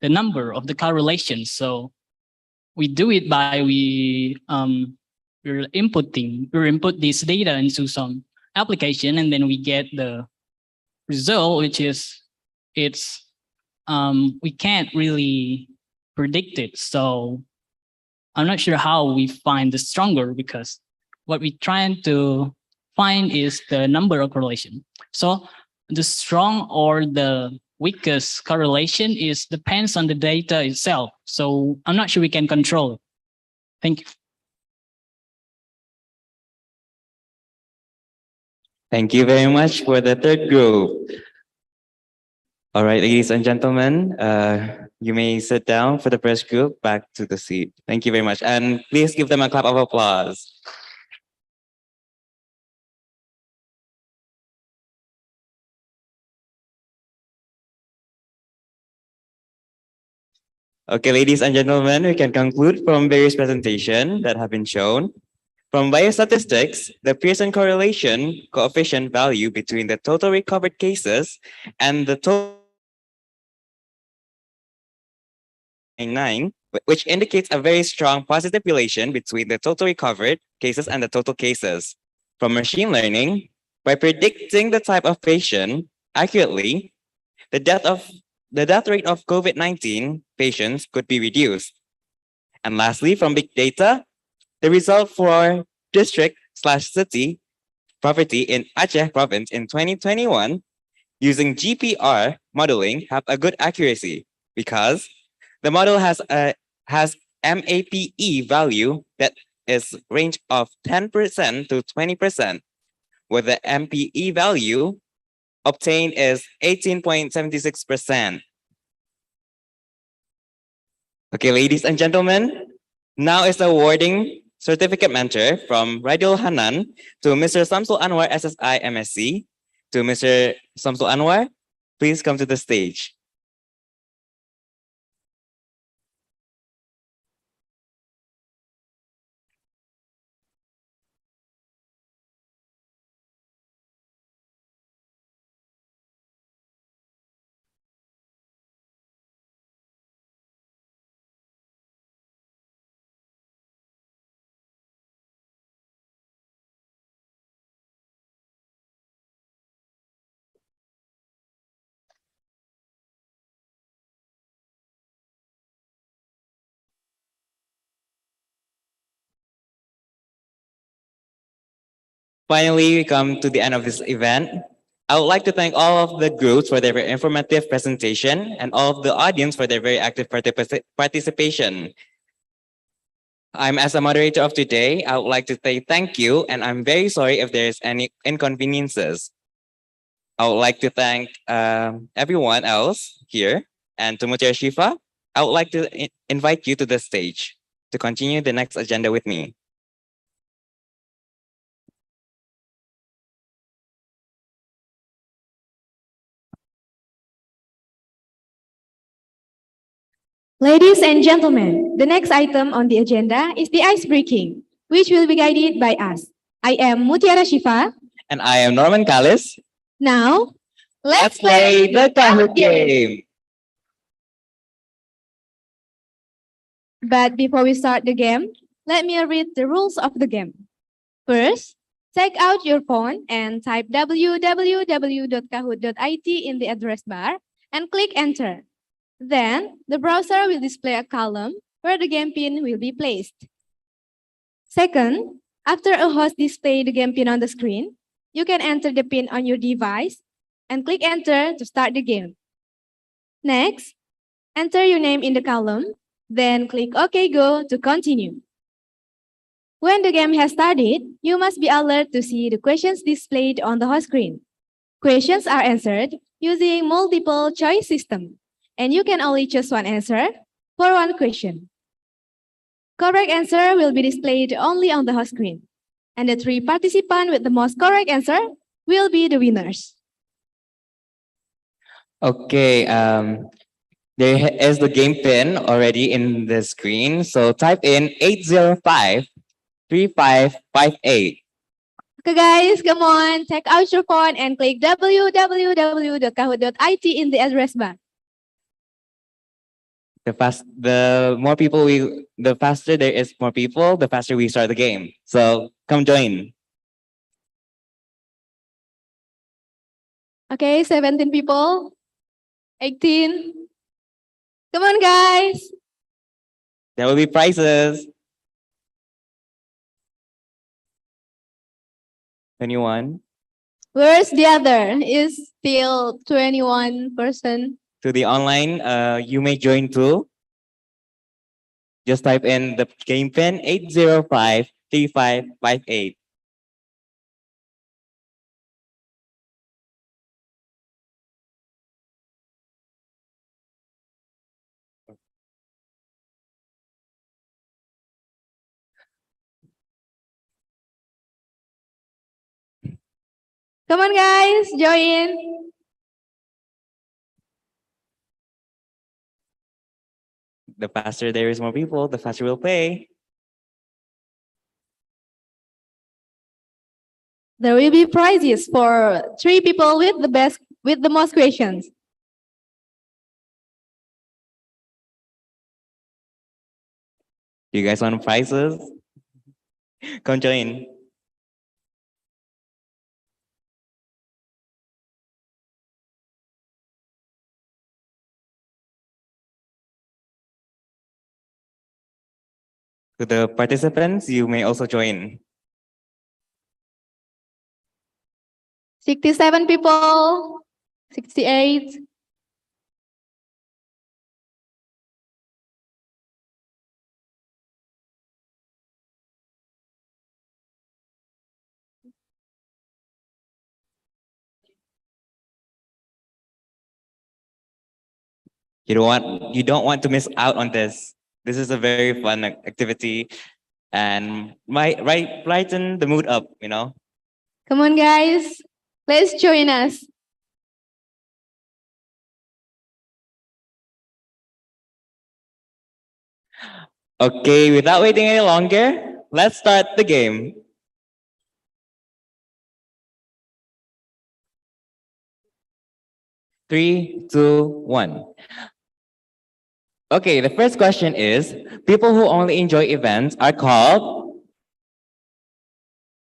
number of the correlation. So we do it by we input this data into some application, and then we get the result, which is we can't really predict it. So I'm not sure how we find the stronger, because what we're trying to find is the number of correlation. So the strong or the weakest correlation is depends on the data itself. So I'm not sure we can control it. Thank you. Thank you very much for the third group. All right, ladies and gentlemen, you may sit down for the first group, back to the seat. Thank you very much. And please give them a clap of applause. Okay, ladies and gentlemen, we can conclude from various presentations that have been shown. From biostatistics, the Pearson correlation coefficient value between the total recovered cases and the total 9, which indicates a very strong positive relation between the total recovered cases and the total cases. From machine learning, by predicting the type of patient accurately, the death rate of COVID-19 patients could be reduced. And lastly, from big data, the result for district/city poverty in Aceh province in 2021 using GPR modeling have a good accuracy because the model has MAPE value that is range of 10% to 20%, where the MPE value obtained is 18.76%. Okay, ladies and gentlemen, now is the awarding certificate mentor from Raidul Hanan to Mr. Samsul Anwar SSI MSc. To Mr. Samsul Anwar, please come to the stage. Finally, we come to the end of this event. I would like to thank all of the groups for their very informative presentation and all of the audience for their very active participation. As a moderator of today, I would like to say thank you, and I'm very sorry if there's any inconveniences. I would like to thank everyone else here, and to Mutiara Syifa, I would like to invite you to the stage to continue the next agenda with me. Ladies and gentlemen, the next item on the agenda is the ice breaking, which will be guided by us. I am Mutiara Syifa. And I am Norman Khalis. Now, let's play the Kahoot game. But before we start the game, let me read the rules of the game. First, take out your phone and type www.kahoot.it in the address bar and click enter. Then, the browser will display a column where the game pin will be placed. Second, after a host displays the game pin on the screen, you can enter the pin on your device and click enter to start the game. Next, enter your name in the column, then click OK Go to continue. When the game has started, you must be alert to see the questions displayed on the host screen. Questions are answered using multiple choice system, and you can only choose one answer for one question. Correct answer will be displayed only on the host screen, and the 3 participants with the most correct answer will be the winners. Okay, there is the game pin already in the screen. So type in 805-3558. Okay guys, come on, take out your phone and click www.kahoot.it in the address bar. The faster there is more people, the faster we start the game. So come join. Okay, 17 people, 18. Come on, guys. There will be prizes. 21. Where's the other? Is still 21%. To the online, you may join too. Just type in the game pin 805-3558. Come on, guys, join. The faster there is more people, the faster we'll play. There will be prizes for 3 people with the most questions. You guys want prizes? Come join. To the participants, you may also join. 67 people, 68. You don't want to miss out on this. This is a very fun activity and might brighten the mood up, you know. Come on, guys, let's join us. Okay, without waiting any longer, let's start the game. Three, two, one. Okay, the first question is, people who only enjoy events are called?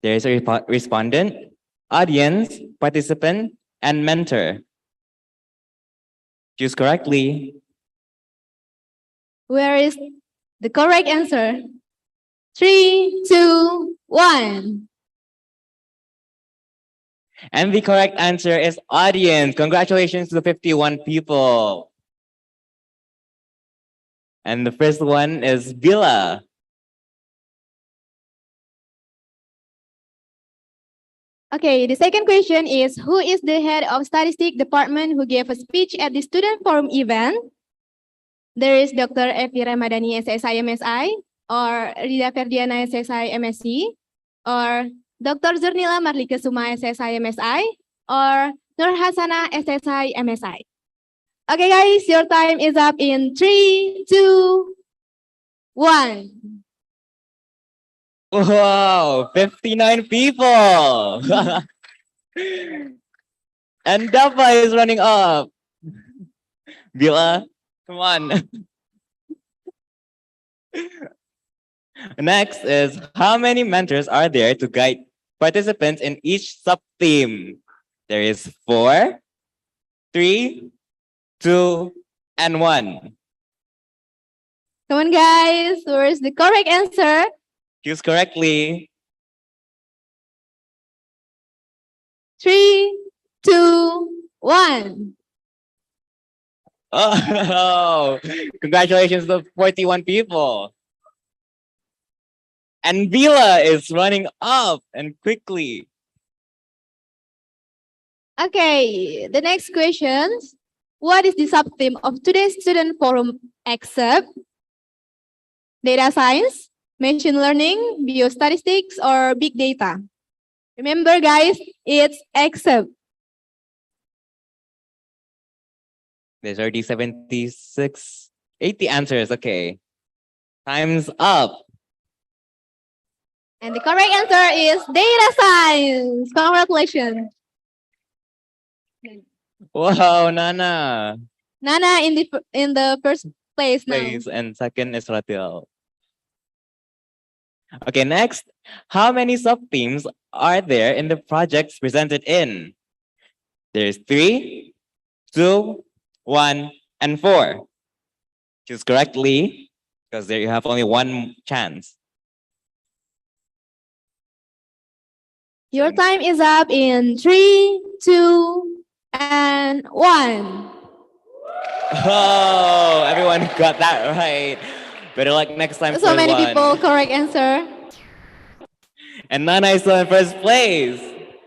There is a respondent, audience, participant, and mentor. Choose correctly. Where is the correct answer? 3, 2, 1. And the correct answer is audience. Congratulations to the 51 people. And the first one is Bila. Okay, the second question is, who is the head of statistics department who gave a speech at the student forum event? There is Dr. Evi Ramadhani SSI MSI, or Rida Ferdiana SSI MSc, or Dr. Zurnila Marlika Suma SSI MSI, or Nur Hasana SSI MSI. Okay, guys, your time is up in 3, 2, 1. Wow, 59 people. And Dappa is running up. Bila, come on. Next is, how many mentors are there to guide participants in each sub-theme? There is 4, 3, 2, and 1. Come on, guys, where's the correct answer? Choose correctly. 3, 2, 1. Oh, congratulations to 41 people. And Bila is running up and quickly. Okay, the next question. What is the sub-theme of today's student forum except data science, machine learning, biostatistics, or big data? Remember, guys, it's except. There's already 76, 80 answers. Okay. Time's up. And the correct answer is data science. Congratulations. Wow, Nana. Nana in the first place now. And second is Ratil. Okay, next. How many sub-themes are there in the projects presented in? There's 3, 2, 1, and 4. Choose correctly, because there you have only one chance. Your time is up in 3, 2, and 1. Oh, everyone got that right. Better luck next time. So many everyone. people correct answer. And Nana is still in first place.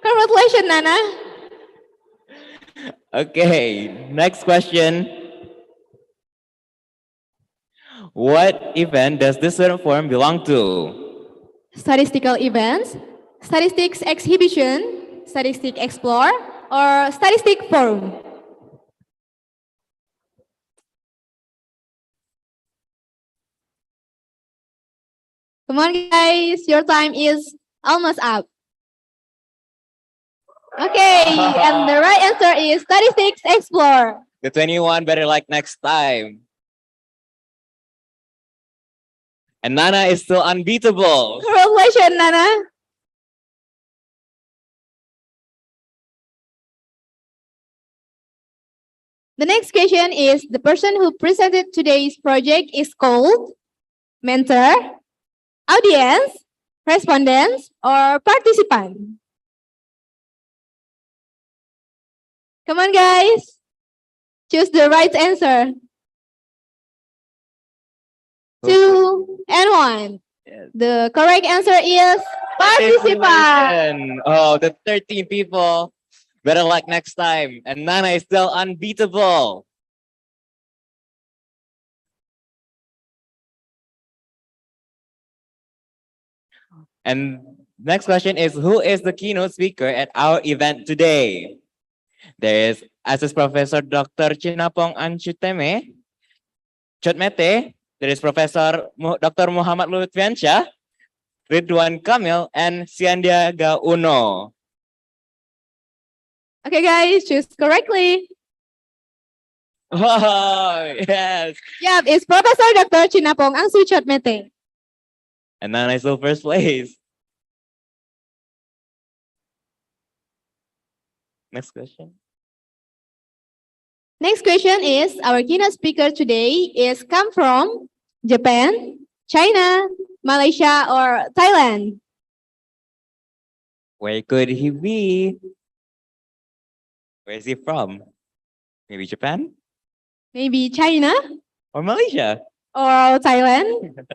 Congratulations, Nana. Okay, next question. What event does this student forum belong to? Statistical events, statistics exhibition, statistic explore, or statistic forum. Come on, guys, your time is almost up. Okay, and the right answer is statistics explore. The 21 better like next time. And Nana is still unbeatable. Congratulations, Nana. The next question is, the person who presented today's project is called mentor, audience, respondents, or participant. Come on, guys. Choose the right answer. 2 and 1. The correct answer is participant. Oh, the 13 people. Better luck next time. And Nana is still unbeatable. And next question is, who is the keynote speaker at our event today? There is Assist Professor Dr. Chinnapong Angsuchotmetee. There is Professor Dr. Muhammad Lutfiansyah, Ridwan Kamil, and Siandiaga Uno. Okay, guys, choose correctly. Oh, yes. Yeah, it's Professor Dr. Chinnapong Angsuchotmetee. And then I still first place. Next question. Next question is, our keynote speaker today is come from Japan, China, Malaysia, or Thailand. Where could he be? Where is he from? Maybe Japan? Maybe China Or Malaysia? or Thailand.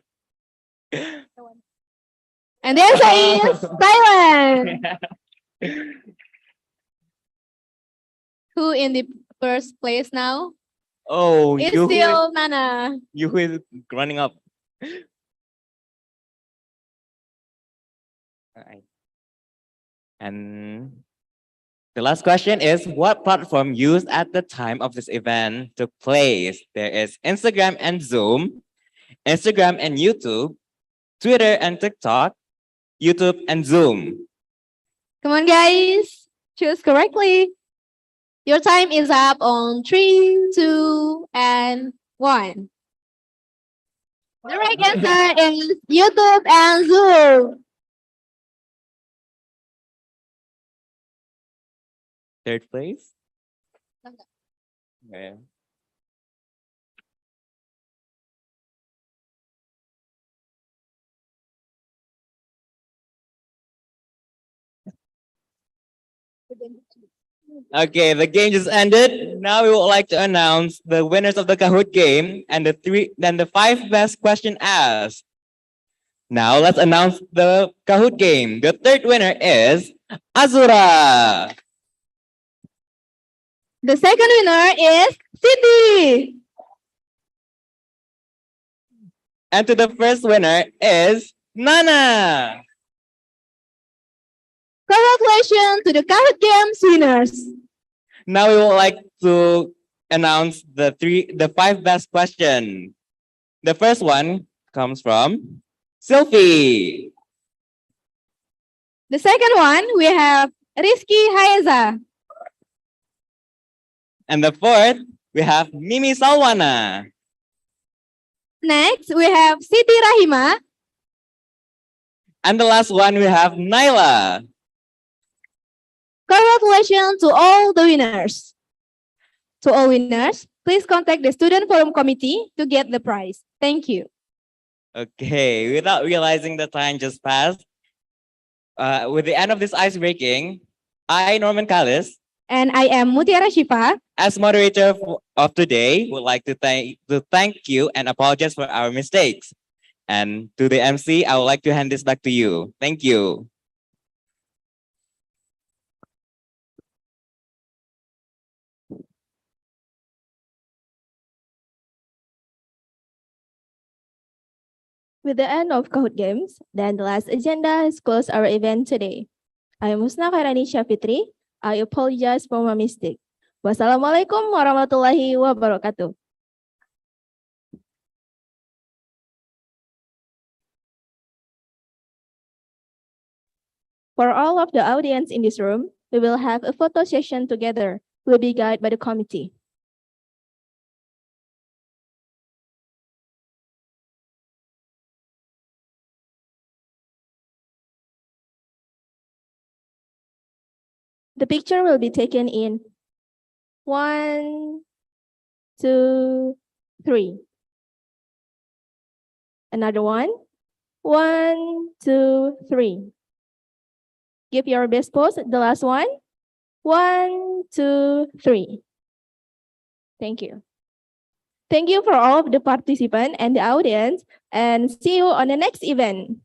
And the answer is Thailand. Who in the first place now? Oh, It's you still Nana. you is running up. Alright. And the last question is, what platform used at the time of this event took place? There is Instagram and Zoom, Instagram and YouTube, Twitter and TikTok, YouTube and Zoom. Come on, guys. Choose correctly. Your time is up on 3, 2, and 1. The right answer is YouTube and Zoom. Third place? Yeah. Okay, the game just ended. Now we would like to announce the winners of the Kahoot game and the 5 best question asked. Now let's announce the Kahoot game. The third winner is Azura. The second winner is Siti. And to the first winner is Nana. Congratulations to the Kahoot Games winners. Now we would like to announce the 5 best question. The first one comes from Sylvie. The second one, we have Rizky Haeza. And the fourth, we have Mimi Salwana. Next, we have Siti Rahima. And the last one, we have Naila. Congratulations to all the winners. To all winners, please contact the Student Forum Committee to get the prize. Thank you. Okay, without realizing the time just passed, with the end of this ice breaking, I, Norman Khalis, And I am Mutiara Syifa. as moderator of today, would like to thank you and apologize for our mistakes. And to the MC, I would like to hand this back to you. Thank you. With the end of Code Games, then the last agenda has closed our event today. I am Husna Khairani Syafitri. I apologize for my mistake. Wassalamualaikum warahmatullahi wabarakatuh. For all of the audience in this room, we will have a photo session together, will be guided by the committee. The picture will be taken in 1, 2, 3. Another one. 1, 2, 3. Give your best pose. The last one. 1, 2, 3. Thank you. Thank you for all of the participants and the audience, and see you on the next event.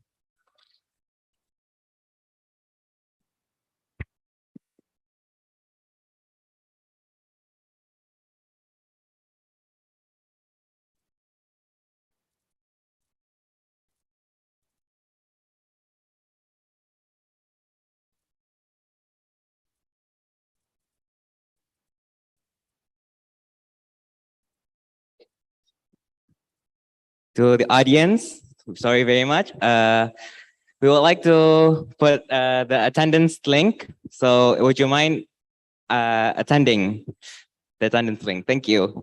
To the audience, sorry very much. We would like to put the attendance link. So would you mind attending the attendance link? Thank you.